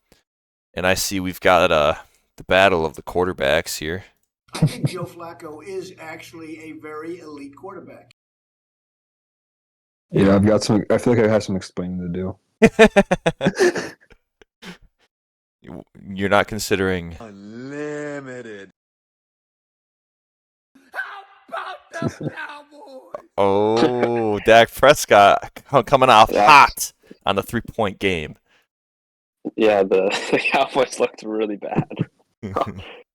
Speaker 1: and I see we've got the battle of the quarterbacks here.
Speaker 6: I think Joe Flacco is actually a very elite quarterback.
Speaker 3: yeah, I've got some. I feel like I have some explaining to do.
Speaker 1: You're not considering.
Speaker 4: Unlimited. How about the Cowboys?
Speaker 1: Oh, Dak Prescott coming off
Speaker 2: Yeah.
Speaker 1: hot on the 3-point game.
Speaker 2: Yeah, the Cowboys looked really bad.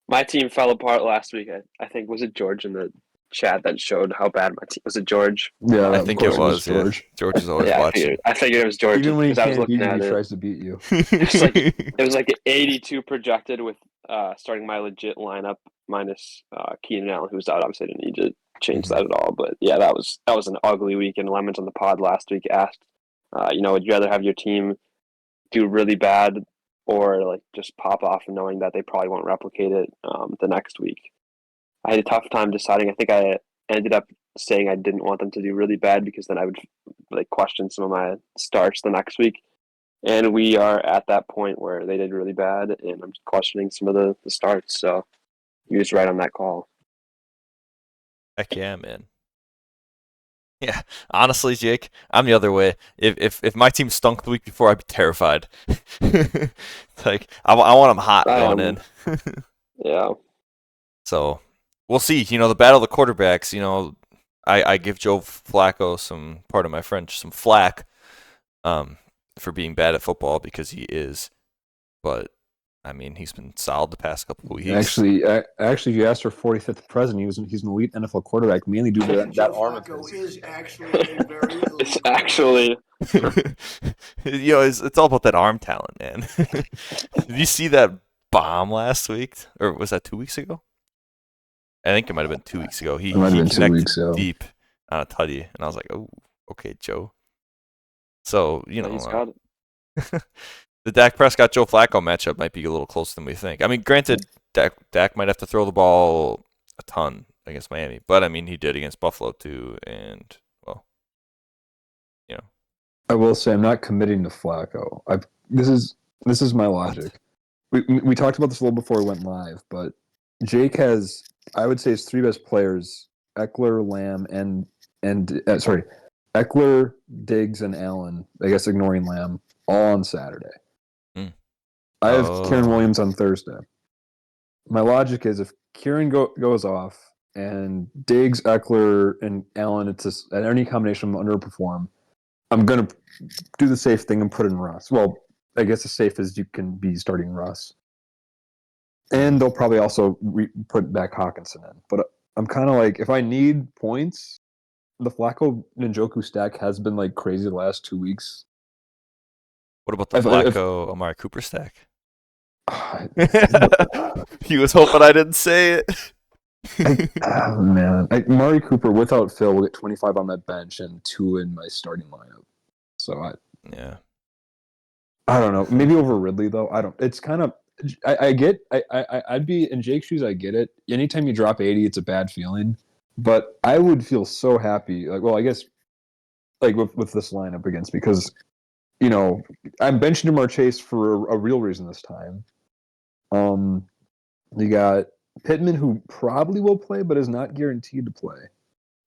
Speaker 2: My team fell apart last week. I think was it Georgia that chat that showed how bad my team was. It George?
Speaker 3: Yeah,
Speaker 1: I
Speaker 3: of
Speaker 1: think it
Speaker 3: course
Speaker 1: was. Yeah,
Speaker 3: George.
Speaker 1: George is always
Speaker 2: Yeah,
Speaker 1: watching.
Speaker 2: I figured it was George
Speaker 3: Even when he
Speaker 2: because I was
Speaker 3: can't beat
Speaker 2: looking
Speaker 3: you,
Speaker 2: at
Speaker 3: he
Speaker 2: it.
Speaker 3: tries to beat you.
Speaker 2: It was like 82 projected with starting my legit lineup minus Keenan Allen, who's out. Obviously, I didn't need to change that at all. But yeah, that was an ugly weekend. Lemons on the pod last week asked, would you rather have your team do really bad or like just pop off and knowing that they probably won't replicate it the next week? I had a tough time deciding. I think I ended up saying I didn't want them to do really bad because then I would like question some of my starts the next week. And we are at that point where they did really bad, and I'm questioning some of the starts. So he was right on that call.
Speaker 1: Heck yeah, man. Yeah, honestly, Jake, I'm the other way. If my team stunk the week before, I'd be terrified. Like I want them hot
Speaker 2: I
Speaker 1: going
Speaker 2: am.
Speaker 1: in.
Speaker 2: Yeah.
Speaker 1: So we'll see. The battle of the quarterbacks. I give Joe Flacco some, pardon my French, some flack, for being bad at football because he is. But I mean, he's been solid the past couple of weeks.
Speaker 3: Actually, if you asked for 45th president, he's an elite NFL quarterback, mainly due to that
Speaker 6: Joe
Speaker 3: arm of
Speaker 6: Flacco
Speaker 3: his.
Speaker 6: is actually a very elite
Speaker 2: It's
Speaker 6: quarterback.
Speaker 2: actually
Speaker 1: It's all about that arm talent, man. Did you see that bomb last week, or was that 2 weeks ago? I think it might have been 2 weeks ago. He
Speaker 3: It might have been 2
Speaker 1: connected
Speaker 3: weeks ago.
Speaker 1: deep on a tutty, and I was like, oh, okay, Joe. So
Speaker 2: he's got it.
Speaker 1: the Dak Prescott Joe Flacco matchup might be a little closer than we think. I mean, granted, Dak might have to throw the ball a ton against Miami, but I mean, he did against Buffalo too, and well,
Speaker 3: I will say I'm not committing to Flacco. This is my logic. We talked about this a little before we went live, but Jake has, I would say, his three best players: Eckler, Lamb, and Eckler, Diggs, and Allen. I guess ignoring Lamb, all on Saturday.
Speaker 1: Mm.
Speaker 3: I have Kieran
Speaker 1: Oh.
Speaker 3: Williams on Thursday. My logic is if Kieran goes off and Diggs, Eckler, and Allen, it's just, at any combination of them underperform, I'm gonna do the safe thing and put in Russ. Well, I guess as safe as you can be starting Russ. And they'll probably also put back Hawkinson in. But I'm kind of like, if I need points, the Flacco Njoku stack has been like crazy the last 2 weeks.
Speaker 1: What about the
Speaker 3: If-
Speaker 1: Flacco Amari Cooper stack?
Speaker 3: if-
Speaker 1: He was hoping I didn't say it.
Speaker 3: oh man, Mari Cooper without Phil will get 25 on my bench and 2 in my starting lineup. So
Speaker 1: Yeah.
Speaker 3: I don't know. Maybe over Ridley though. I don't. It's kind of. I get. I'd be in Jake's shoes. I get it. Anytime you drop 80, it's a bad feeling. But I would feel so happy. Like, well, I guess, like with this lineup against, because I'm benching Jamar Chase for a real reason this time. You got Pittman, who probably will play, but is not guaranteed to play.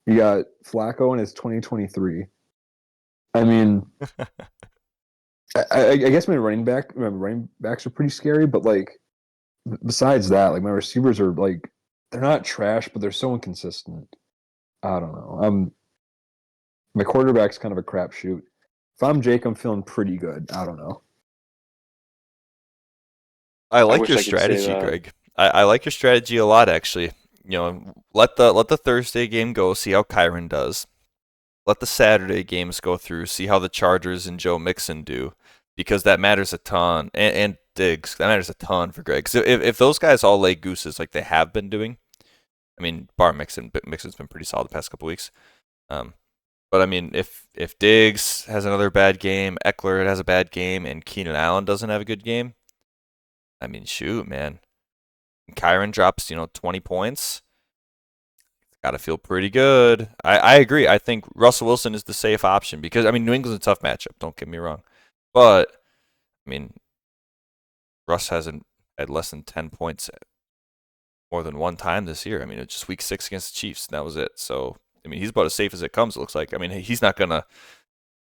Speaker 3: You got Flacco in his 2023. I mean, I guess my running backs are pretty scary, but like besides that, like my receivers are like they're not trash, but they're so inconsistent. I don't know. My quarterback's kind of a crapshoot. If I'm Jake, I'm feeling pretty good. I don't know.
Speaker 1: I like
Speaker 2: wish
Speaker 1: your
Speaker 2: I could say
Speaker 1: strategy,
Speaker 2: that.
Speaker 1: Greg. I like your strategy a lot, actually. Let the Thursday game go, see how Kyron does. Let the Saturday games go through, see how the Chargers and Joe Mixon do, because that matters a ton. And Diggs, that matters a ton for Greg. So if those guys all lay gooses like they have been doing, I mean, bar Mixon, but Mixon's been pretty solid the past couple weeks. But I mean, if Diggs has another bad game, Eckler has a bad game, and Keenan Allen doesn't have a good game, I mean, shoot, man. Kyron drops, 20 points. Got to feel pretty good. I agree. I think Russell Wilson is the safe option because, I mean, New England's a tough matchup. Don't get me wrong. But, I mean, Russ hasn't had less than 10 points more than one time this year. I mean, it's just week 6 against the Chiefs, and that was it. So, I mean, he's about as safe as it comes, it looks like. I mean, he's not going to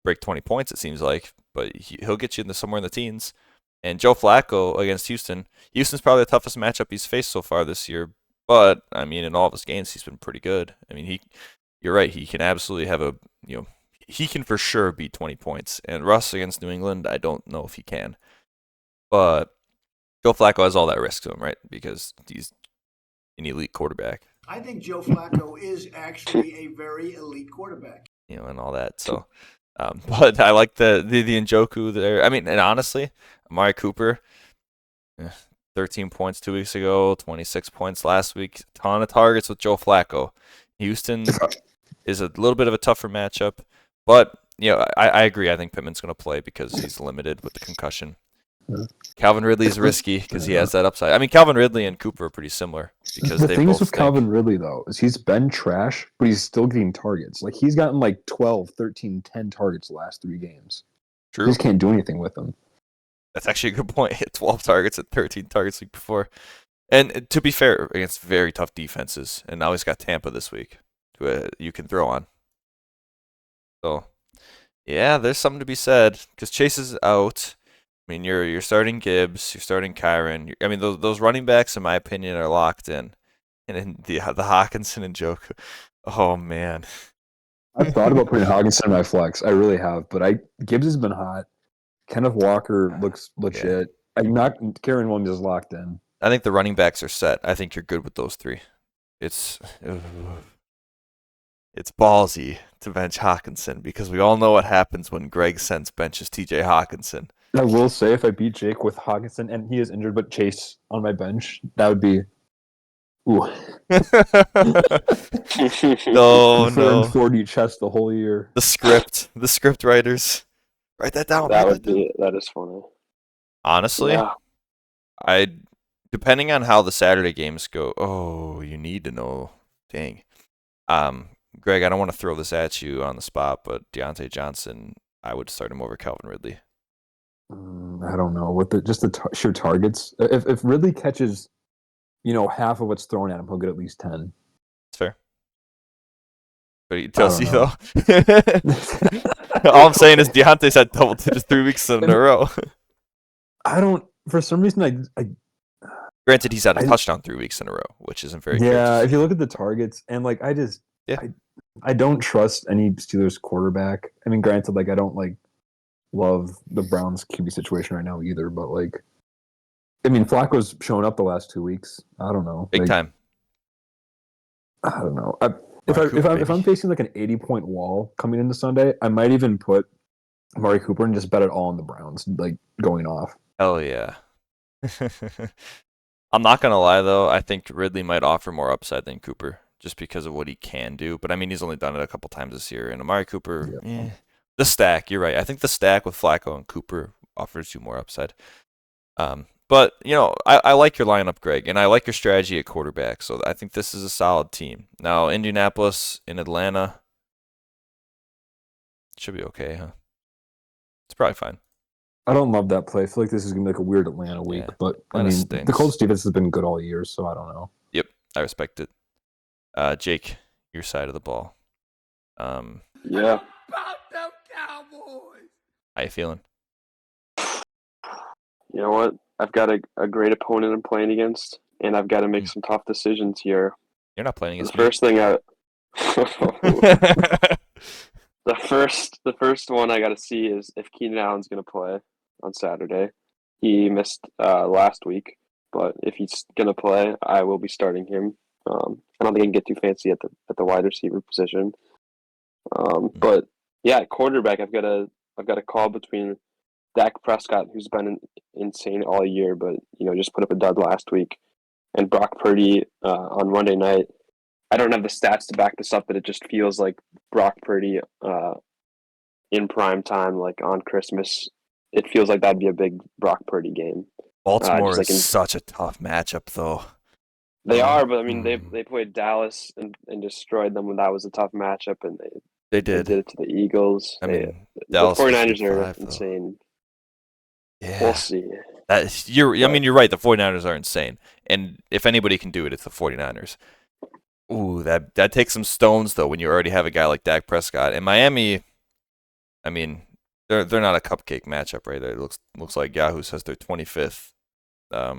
Speaker 1: break 20 points, it seems like, but he'll get you somewhere in the teens. And Joe Flacco against Houston. Houston's probably the toughest matchup he's faced so far this year. But I mean, in all of his games, he's been pretty good. I mean, you're right. He can absolutely have he can for sure beat 20 points. And Russ against New England, I don't know if he can. But Joe Flacco has all that risk to him, right? Because he's an elite quarterback.
Speaker 6: I think Joe Flacco is actually a very elite quarterback.
Speaker 1: And all that. So, but I like the Njoku there. I mean, and honestly, Amari Cooper, 13 points 2 weeks ago, 26 points last week, ton of targets with Joe Flacco. Houston is a little bit of a tougher matchup, but I agree. I think Pittman's going to play because he's limited with the concussion. Calvin Ridley's risky because he has that upside. I mean, Calvin Ridley and Cooper are pretty similar because
Speaker 3: The
Speaker 1: they
Speaker 3: thing
Speaker 1: both
Speaker 3: is with
Speaker 1: stink.
Speaker 3: Calvin Ridley, though, is he's been trash, but he's still getting targets. Like, he's gotten like 12, 13, 10 targets the last 3 games.
Speaker 1: True.
Speaker 3: You just can't do anything with them.
Speaker 1: That's actually a good point. He had 12 targets at 13 targets the week before. And to be fair, against very tough defenses. And now he's got Tampa this week you can throw on. So, yeah, there's something to be said because Chase is out. I mean, you're starting Gibbs, you're starting Kyron. I mean, those running backs, in my opinion, are locked in. And then the Hawkinson and Joku. Oh, man.
Speaker 3: I've thought about putting Hawkinson in my flex. I really have, but Gibbs has been hot. Kenneth Walker looks legit. I'm not. Karen Williams is locked in.
Speaker 1: I think the running backs are set. I think you're good with those 3. It's ballsy to bench Hawkinson because we all know what happens when Greg Sense benches TJ Hawkinson.
Speaker 3: I will say if I beat Jake with Hawkinson and he is injured but Chase on my bench, that would be ooh.
Speaker 1: No.
Speaker 3: 40 chest the whole year.
Speaker 1: The script writers. Write that down.
Speaker 2: That is funny.
Speaker 1: Honestly,
Speaker 2: Yeah.
Speaker 1: depending on how the Saturday games go. Oh, you need to know. Dang. Greg, I don't want to throw this at you on the spot, but Deontay Johnson, I would start him over Calvin Ridley.
Speaker 3: I don't know what sheer targets. If Ridley catches, half of what's thrown at him, he'll get at least 10.
Speaker 1: That's fair. But he tells you
Speaker 3: know.
Speaker 1: though. All I'm saying is Deontay's had double digits 3 weeks in a row.
Speaker 3: I don't. For some reason, I
Speaker 1: Granted, he's had a touchdown 3 weeks in a row, which isn't very good.
Speaker 3: Yeah, if you look at the targets and I don't trust any Steelers quarterback. I mean, granted, I don't love the Browns QB situation right now either, but Flacco's shown up the last 2 weeks. I don't know.
Speaker 1: Big time.
Speaker 3: I don't know. If I'm facing an 80-point wall coming into Sunday, I might even put Amari Cooper and just bet it all on the Browns, going off.
Speaker 1: Hell yeah. I'm not gonna lie though. I think Ridley might offer more upside than Cooper just because of what he can do. But I mean, he's only done it a couple times this year. And Amari Cooper, the stack. You're right. I think the stack with Flacco and Cooper offers you more upside. But I like your lineup, Greg, and I like your strategy at quarterback. So I think this is a solid team. Now Indianapolis in Atlanta should be okay, huh? It's probably fine.
Speaker 3: I don't love that play. I feel like this is gonna be a weird Atlanta week, but
Speaker 1: Atlanta
Speaker 3: I mean,
Speaker 1: stinks.
Speaker 3: the Colts defense has been good all year, so I don't know.
Speaker 1: Yep, I respect it. Jake, your side of the ball.
Speaker 2: Yeah.
Speaker 4: About them Cowboys.
Speaker 1: How you feeling?
Speaker 2: You know what? I've got a great opponent I'm playing against, and I've got to make some tough decisions here.
Speaker 1: You're not playing against
Speaker 2: The first thing the first one I got to see is if Keenan Allen's going to play on Saturday. He missed last week, but if he's going to play, I will be starting him. I don't think I can get too fancy at the wide receiver position. But yeah, quarterback, I've got a call between Dak Prescott, who's been insane all year, but just put up a dud last week, and Brock Purdy on Monday night. I don't have the stats to back this up, but it just feels like Brock Purdy in prime time, on Christmas. It feels like that'd be a big Brock Purdy game.
Speaker 1: Baltimore is such a tough matchup, though.
Speaker 2: They are, but I mean, they played Dallas and destroyed them when that was a tough matchup, and
Speaker 1: they did
Speaker 2: it to the Eagles.
Speaker 1: I mean,
Speaker 2: the
Speaker 1: Dallas
Speaker 2: 49ers are
Speaker 1: 5,
Speaker 2: insane.
Speaker 1: Yeah.
Speaker 2: We'll see.
Speaker 1: You're right. The 49ers are insane. And if anybody can do it, it's the 49ers. Ooh, that takes some stones, though, when you already have a guy like Dak Prescott. And Miami, I mean, they're not a cupcake matchup right there. It looks like Yahoo says they're 25th. I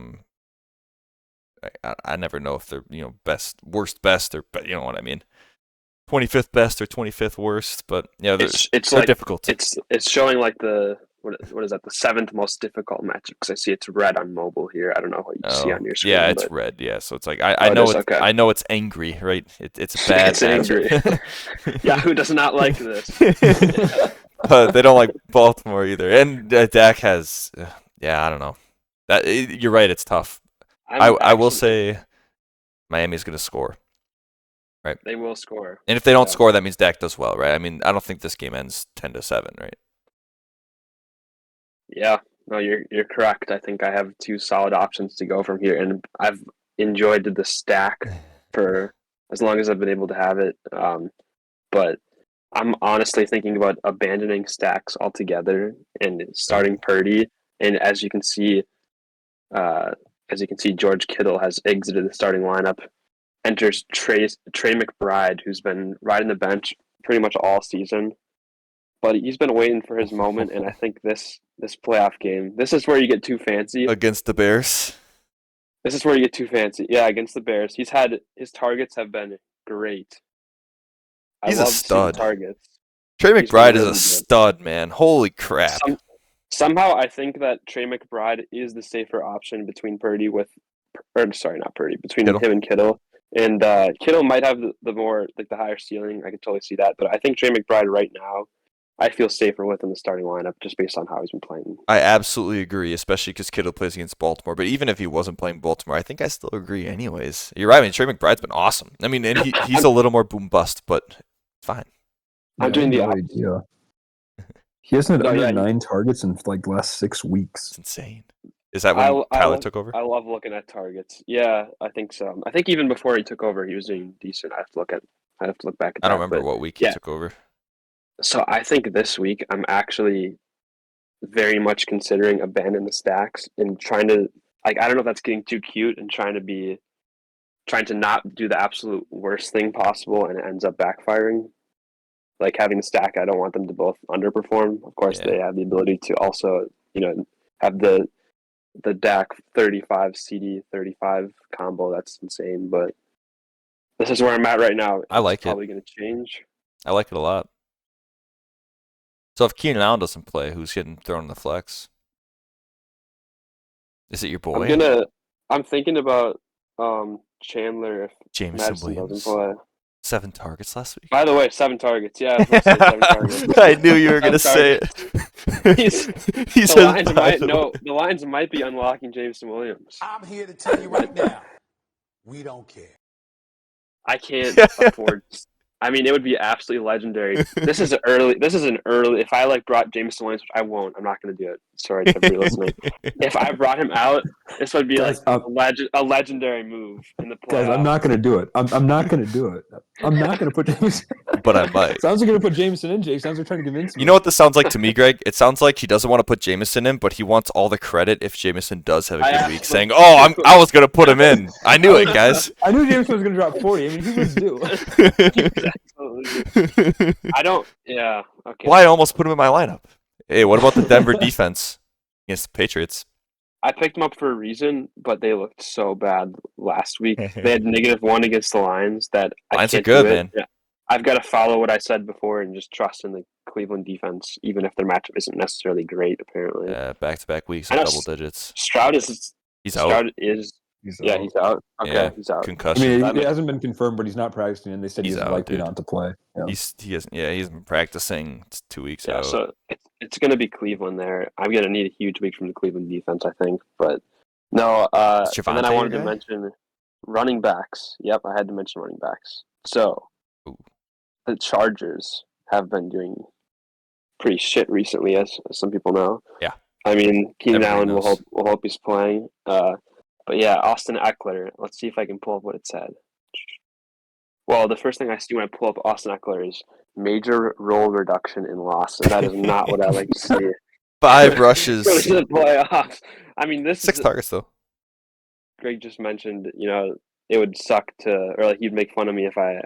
Speaker 1: never know if they're, worst, best, or, you know what I mean. 25th best or 25th worst, but they're
Speaker 2: It's
Speaker 1: difficult.
Speaker 2: It's showing the what is that? The 7th most difficult matchup because I see it's red on mobile here. I don't know what you see
Speaker 1: Oh,
Speaker 2: on your screen.
Speaker 1: yeah, it's
Speaker 2: but
Speaker 1: red. Yeah, so it's like I
Speaker 2: it
Speaker 1: know
Speaker 2: is? Okay.
Speaker 1: I know it's angry, right? It's a bad
Speaker 2: It's angry.
Speaker 1: matchup.
Speaker 2: Yeah, who does not like this?
Speaker 1: But they don't like Baltimore either. And Dak has, yeah, I don't know. You're right. It's tough. I will say Miami's going to score, right?
Speaker 2: They will score.
Speaker 1: And if they don't
Speaker 2: Yeah.
Speaker 1: score, that means Dak does well, right? I mean, I don't think this game ends 10-7, right?
Speaker 2: Yeah, no, you're correct. I think I have two solid options to go from here, and I've enjoyed the stack for as long as I've been able to have it. But I'm honestly thinking about abandoning stacks altogether and starting Purdy. And as you can see, George Kittle has exited the starting lineup. Enters Trey McBride, who's been riding the bench pretty much all season, but he's been waiting for his moment. And I think this playoff game, this is where you get too fancy.
Speaker 1: Against the Bears.
Speaker 2: This is where you get too fancy. Yeah, against the Bears, his targets have been great.
Speaker 1: He's a stud.
Speaker 2: Targets.
Speaker 1: Trey
Speaker 2: He's been
Speaker 1: McBride is
Speaker 2: really
Speaker 1: a
Speaker 2: good.
Speaker 1: stud, man. Holy crap.
Speaker 2: Somehow I think that Trey McBride is the safer option between Purdy between
Speaker 1: Kittle.
Speaker 2: him and Kittle. And Kittle might have the more the higher ceiling. I can totally see that. But I think Trey McBride right now, I feel safer with in the starting lineup just based on how he's been playing.
Speaker 1: I absolutely agree, especially because Kittle plays against Baltimore. But even if he wasn't playing Baltimore, I think I still agree anyways. You're right. I mean, Trey McBride's been awesome. I mean, and he's a little more boom bust, but it's fine.
Speaker 2: I'm doing the
Speaker 3: idea. He hasn't had 9 targets in like last 6
Speaker 1: It's
Speaker 3: weeks.
Speaker 1: insane. Is that when Tyler took over?
Speaker 2: I love looking at targets. Yeah, I think so. I think even before he took over, he was doing decent. I have to look back at that.
Speaker 1: I don't remember what week he took over.
Speaker 2: So I think this week I'm actually very much considering abandoning the stacks and trying to I don't know if that's getting too cute and trying to not do the absolute worst thing possible and it ends up backfiring. Like having a stack, I don't want them to both underperform. Of course, they have the ability to also, have the Dak 35 CD 35 combo. That's insane, but this is where I'm at right now.
Speaker 1: I like it.
Speaker 2: It's probably going to change.
Speaker 1: I like it a lot. So if Keenan Allen doesn't play, who's getting thrown in the flex? Is it your boy?
Speaker 2: I'm thinking about Chandler if
Speaker 1: Jameson
Speaker 2: Madison
Speaker 1: Williams.
Speaker 2: doesn't play.
Speaker 1: 7 targets last week.
Speaker 2: By the way, 7 targets. Yeah, I was going to say 7 targets.
Speaker 1: I knew you were going to say it.
Speaker 2: The Lions might be unlocking Jameson Williams.
Speaker 4: I'm here to tell you right now, we don't care.
Speaker 2: I can't afford. I mean, it would be absolutely legendary. This is an early. If I brought Jameson Williams, which I won't. I'm not going to do it. Sorry to everybody listening. If I brought him out, this would be
Speaker 3: Guys,
Speaker 2: a legendary move in the playoffs.
Speaker 3: Guys, I'm not going to do it. I'm not going to do it. I'm not going to put Jameson.
Speaker 1: But I might.
Speaker 3: Sounds like you're going to put Jameson in, Jake. Sounds like trying to convince me.
Speaker 1: You know what this sounds like to me, Greg? It sounds like he doesn't want to put Jameson in, but he wants all the credit if Jameson does have a good week, saying, "Oh, I was going to put him in. I knew it, guys."
Speaker 3: I knew Jameson was going to drop 40. I mean, he was due.
Speaker 2: I don't. Yeah. Okay.
Speaker 1: Well, I almost put him in my lineup. Hey, what about the Denver defense against the Patriots?
Speaker 2: I picked them up for a reason, but they looked so bad last week. They had -1 against the Lions.
Speaker 1: Lions are good, man.
Speaker 2: Yeah. I've got to follow what I said before and just trust in the Cleveland defense, even if their matchup isn't necessarily great. Apparently,
Speaker 1: back-to-back weeks in double digits.
Speaker 2: Stroud
Speaker 1: out.
Speaker 2: He's out. He's out. Okay,
Speaker 1: yeah,
Speaker 2: he's out.
Speaker 1: Concussion.
Speaker 3: I mean, it hasn't been confirmed, but he's not practicing, and they said he's likely not to play. Yeah.
Speaker 1: He's been practicing. It's 2 weeks out.
Speaker 2: So it's going to be Cleveland there. I'm going to need a huge week from the Cleveland defense, I think. But no, and then I wanted to mention running backs. Yep, I had to mention running backs. So the Chargers have been doing pretty shit recently, as some people know.
Speaker 1: Yeah.
Speaker 2: I mean, Keenan Allen will hope he's playing. But yeah, Austin Eckler. Let's see if I can pull up what it said. Well, the first thing I see when I pull up Austin Eckler is major role reduction in loss, and that is not what I like to see.
Speaker 1: 5 rushes.
Speaker 2: For the playoffs. I mean,
Speaker 1: 6 targets though.
Speaker 2: Greg just mentioned, it would suck or he'd make fun of me if I,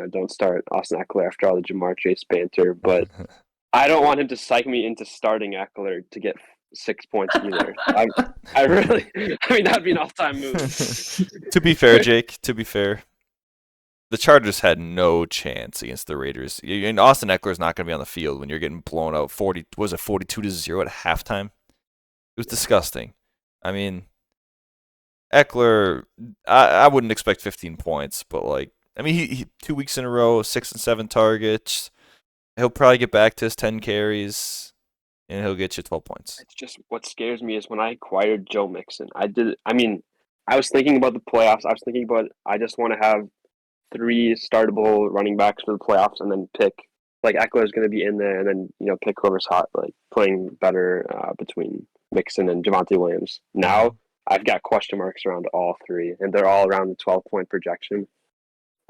Speaker 2: don't start Austin Eckler after all the Jamar Chase banter. But I don't want him to psych me into starting Eckler to get 6 points either. I mean, that'd be an all-time move.
Speaker 1: To be fair, Jake. To be fair, the Chargers had no chance against the Raiders. And Austin Eckler's not going to be on the field when you're getting blown out 42-0 at halftime. It was disgusting. I mean, Eckler, I wouldn't expect 15 points, but like, I mean, he 2 weeks in a row, 6 and 7 targets. He'll probably get back to his 10 carries, and he'll get you 12 points.
Speaker 2: It's just what scares me is when I acquired Joe Mixon. I was thinking about the playoffs. I was thinking about I just want to have 3 startable running backs for the playoffs, and then pick like Eckler's going to be in there, and then pick whoever's hot, like playing better between Mixon and Javonte Williams. Now I've got question marks around all 3, and they're all around the 12-point projection,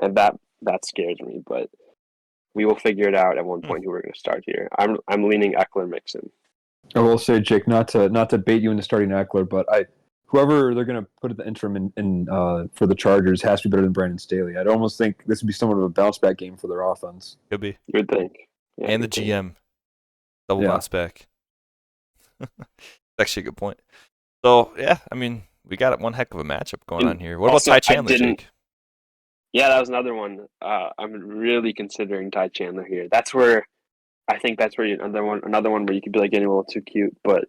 Speaker 2: and that scares me. But we will figure it out at one point who we're going to start here. I'm leaning Eckler Mixon.
Speaker 3: I will say, Jake, not to bait you into starting Eckler, but whoever they're going to put at the interim in for the Chargers has to be better than Brandon Staley. I'd almost think this would be somewhat of a bounce back game for their offense.
Speaker 1: Could be.
Speaker 2: You would think. Yeah,
Speaker 1: And the GM. Double bounce back. Actually a good point. So, yeah, I mean, we got one heck of a matchup going on here. What about Ty Chandler, Jake?
Speaker 2: Yeah, that was another one. I'm really considering Ty Chandler here. That's where another one where you could be like getting a little too cute. But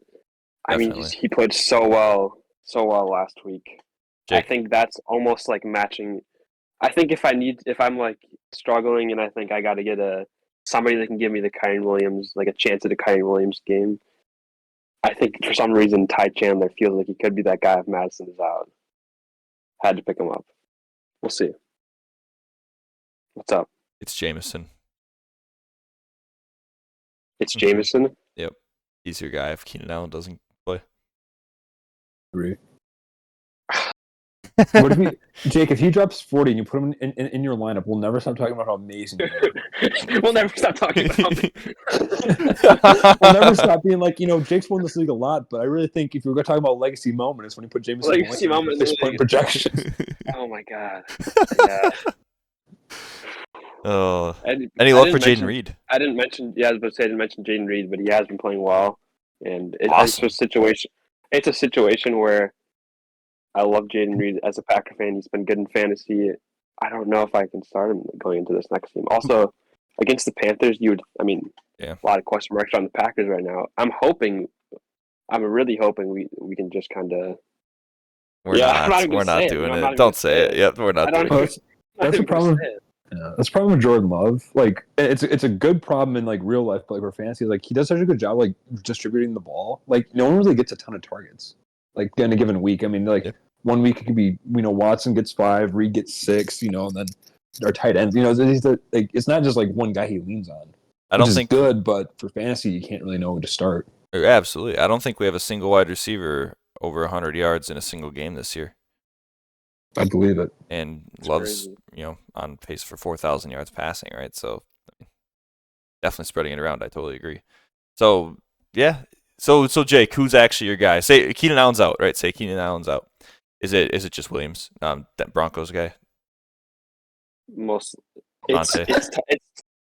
Speaker 1: Definitely.
Speaker 2: I mean, he played so well last week.
Speaker 1: Jake.
Speaker 2: I think that's almost like matching. I think if I'm like struggling and I think I got to get somebody that can give me the Kyren Williams, like a chance at a Kyren Williams game. I think for some reason Ty Chandler feels like he could be that guy if Madison is out. Had to pick him up. We'll see. What's up?
Speaker 1: It's Jameson.
Speaker 2: It's Jameson?
Speaker 1: Yep. He's your guy if Keenan Allen doesn't play.
Speaker 3: Agree. What if Jake, if he drops 40 and you put him in your lineup, we'll never stop talking about how amazing he is.
Speaker 2: We'll never stop talking about him.
Speaker 3: We'll never stop being like, Jake's won this league a lot, but I really think if we're going to talk about legacy moment, it's when you put Jameson
Speaker 2: Legacy moment,
Speaker 3: 6-point projection.
Speaker 2: Oh my god. Yeah.
Speaker 1: Oh, any love for Jaden Reed?
Speaker 2: I didn't mention. Yeah, I was about to say I didn't mention Jaden Reed, but he has been playing well, and
Speaker 1: Awesome.
Speaker 2: it's a situation. It's a situation where I love Jaden Reed as a Packer fan. He's been good in fantasy. I don't know if I can start him going into this next game. Also, against the Panthers, a lot of question marks on the Packers right now. I'm really hoping we can just kind of.
Speaker 1: We're not doing it. Don't say it. Yep, we're not doing it.
Speaker 3: That's a problem. Yeah, that's the problem with Jordan Love. Like, it's a good problem in like real life, but like for fantasy, like he does such a good job like distributing the ball. Like no one really gets a ton of targets. Like in a given week, I mean, like 1 week it could be Watson gets 5, Reed gets 6, and then our tight ends. It's not just like one guy he leans on.
Speaker 1: I don't think
Speaker 3: good, but for fantasy, you can't really know who to start.
Speaker 1: Absolutely, I don't think we have a single wide receiver over 100 yards in a single game this year.
Speaker 3: I believe it.
Speaker 1: And Love's, on pace for 4,000 yards passing, right? So definitely spreading it around. I totally agree. So yeah. So Jake, who's actually your guy? Say Keenan Allen's out, right? Say Keenan Allen's out. Is it just Williams, that Broncos guy?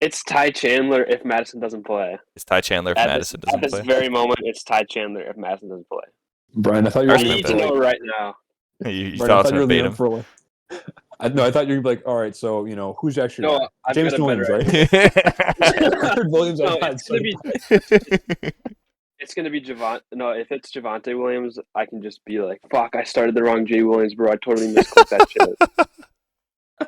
Speaker 2: It's Ty Chandler if Madison doesn't play.
Speaker 1: It's Ty Chandler if Madison doesn't play.
Speaker 2: At this very moment, it's Ty Chandler if Madison doesn't play.
Speaker 3: Brian, I thought you
Speaker 2: I need to know right now.
Speaker 1: You thought I was going to bait him?
Speaker 3: I thought you were like, all right, so who's actually James Williams, right? Williams.
Speaker 2: It's gonna be Javonte. No, if it's Javonte Williams, I can just be like, "Fuck, I started the wrong Jay Williams, bro. I totally misclicked that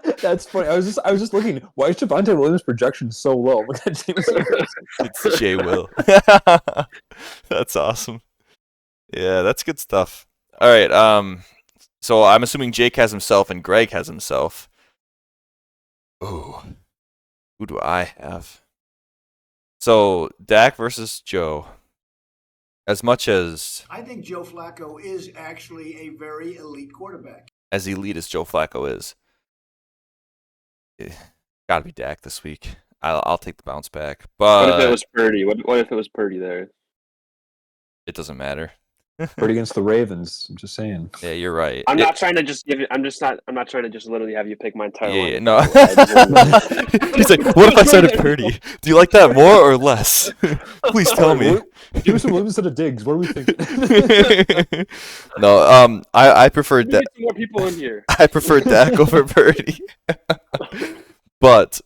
Speaker 2: shit."
Speaker 3: That's funny. I was just looking. Why is Javonte Williams' projection so low? Look at James.
Speaker 1: It's Jay Will. That's awesome. Yeah, that's good stuff. All right. So I'm assuming Jake has himself and Greg has himself. Ooh, who do I have? So Dak versus Joe. As much as
Speaker 6: I think Joe Flacco is actually a very elite quarterback.
Speaker 1: As elite as Joe Flacco is, gotta be Dak this week. I'll take the bounce back. But
Speaker 2: what if it was Purdy? What if it was Purdy there?
Speaker 1: It doesn't matter.
Speaker 3: Purdy against the Ravens. I'm just saying.
Speaker 1: Yeah, you're right.
Speaker 2: I'm not trying to just give you. I'm not trying to just literally have you pick my entire
Speaker 1: Yeah,
Speaker 2: lineup.
Speaker 1: no.
Speaker 2: I just wanted-
Speaker 1: He's like, what if I started Purdy? Do you like that more or less? Please tell me.
Speaker 3: Give us some Williams instead of Diggs. What are we thinking?
Speaker 1: No, I prefer
Speaker 2: Let me get some more people in here.
Speaker 1: I prefer Dak over Purdy. but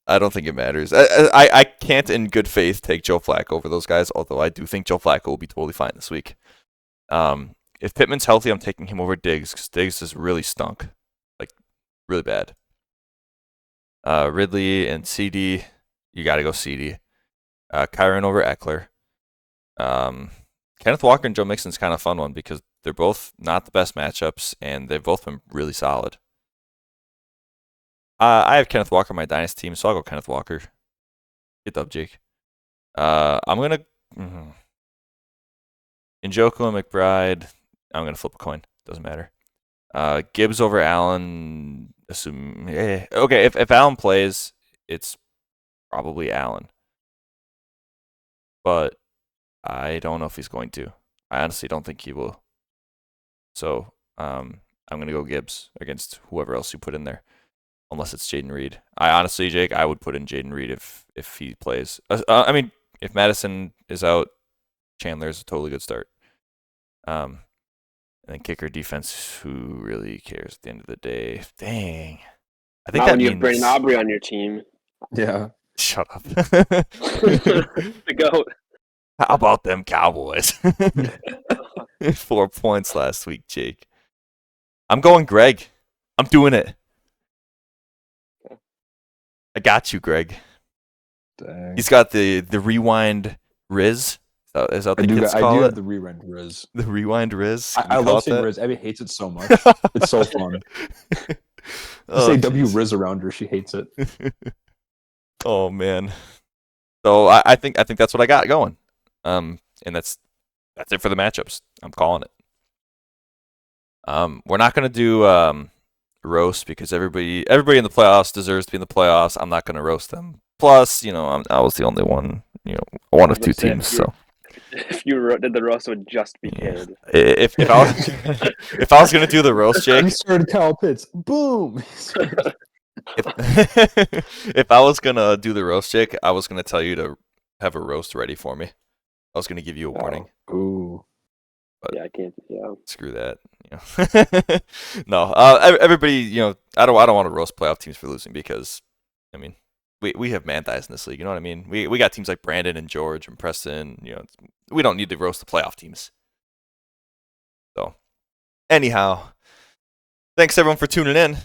Speaker 1: I don't think it matters. I can't in good faith take Joe Flacco over those guys, although I do think Joe Flacco will be totally fine this week. If Pittman's healthy, I'm taking him over Diggs because Diggs has really stunk. Like, really bad. Ridley and CD, you got to go CD. Kyron over Eckler. Kenneth Walker and Joe Mixon's kind of a fun one because they're both not the best matchups, and they've both been really solid. I have Kenneth Walker on my dynasty team, so I'll go Kenneth Walker. Get up, Jake. I'm going to... Njoku and McBride, I'm going to flip a coin. Doesn't matter. Gibbs over Allen. Okay, if Allen plays, it's probably Allen. But I don't know if he's going to. I honestly don't think he will. So I'm going to go Gibbs against whoever else you put in there, unless it's Jaden Reed. I honestly, Jake, I would put in Jaden Reed if he plays. I mean, if Madison is out, Chandler's a totally good start. And then kicker defense, who really cares at the end of the day? Dang. I think
Speaker 2: Not
Speaker 1: that
Speaker 2: when you
Speaker 1: means...
Speaker 2: have Brandon Aubrey on your team.
Speaker 3: Yeah.
Speaker 1: Shut up.
Speaker 2: The GOAT.
Speaker 1: How about them Cowboys? 4 points last week, Jake. I'm going Greg. I'm doing it. I got you, Greg.
Speaker 3: Dang.
Speaker 1: He's got the rewind Riz. Is that what the kids
Speaker 3: I
Speaker 1: call
Speaker 3: do
Speaker 1: it?
Speaker 3: have the rewind Riz.
Speaker 1: The rewind Riz.
Speaker 3: I
Speaker 1: You call
Speaker 3: love
Speaker 1: it
Speaker 3: saying
Speaker 1: that?
Speaker 3: Riz. Abby hates it so much. It's so fun.
Speaker 1: Oh,
Speaker 3: Say W
Speaker 1: jeez.
Speaker 3: Riz around her. She hates it.
Speaker 1: Oh man. So I think that's what I got going. And that's it for the matchups. I'm calling it. We're not gonna do roast because everybody in the playoffs deserves to be in the playoffs. I'm not gonna roast them. Plus, I was the only one, one of two teams. So
Speaker 2: If you did the roast, it would just be
Speaker 1: yeah.
Speaker 2: Cade.
Speaker 1: If I was gonna do the roast, Jake,
Speaker 3: You started Kyle Pitts. Boom.
Speaker 1: if I was gonna do the roast, Jake, I was gonna tell you to have a roast ready for me. I was gonna give you a warning.
Speaker 3: Ooh.
Speaker 1: But
Speaker 2: Yeah, I can't. Yeah.
Speaker 1: screw that. No. Everybody, I don't want to roast playoff teams for losing because, I mean, we have man thighs in this league. You know what I mean? We got teams like Brandon and George and Preston. We don't need to roast the playoff teams. So, anyhow, thanks everyone for tuning in.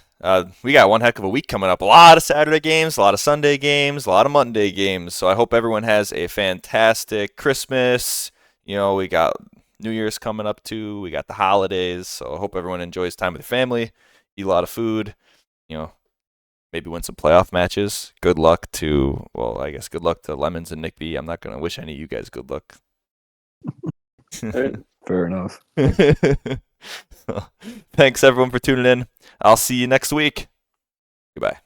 Speaker 1: We got one heck of a week coming up. A lot of Saturday games, a lot of Sunday games, a lot of Monday games. So I hope everyone has a fantastic Christmas. We got New Year's coming up too. We got the holidays. So I hope everyone enjoys time with their family, eat a lot of food, maybe win some playoff matches. Good luck to Lemons and Nick B. I'm not going to wish any of you guys good luck.
Speaker 3: Fair enough.
Speaker 1: Thanks everyone for tuning in. I'll see you next week. Goodbye.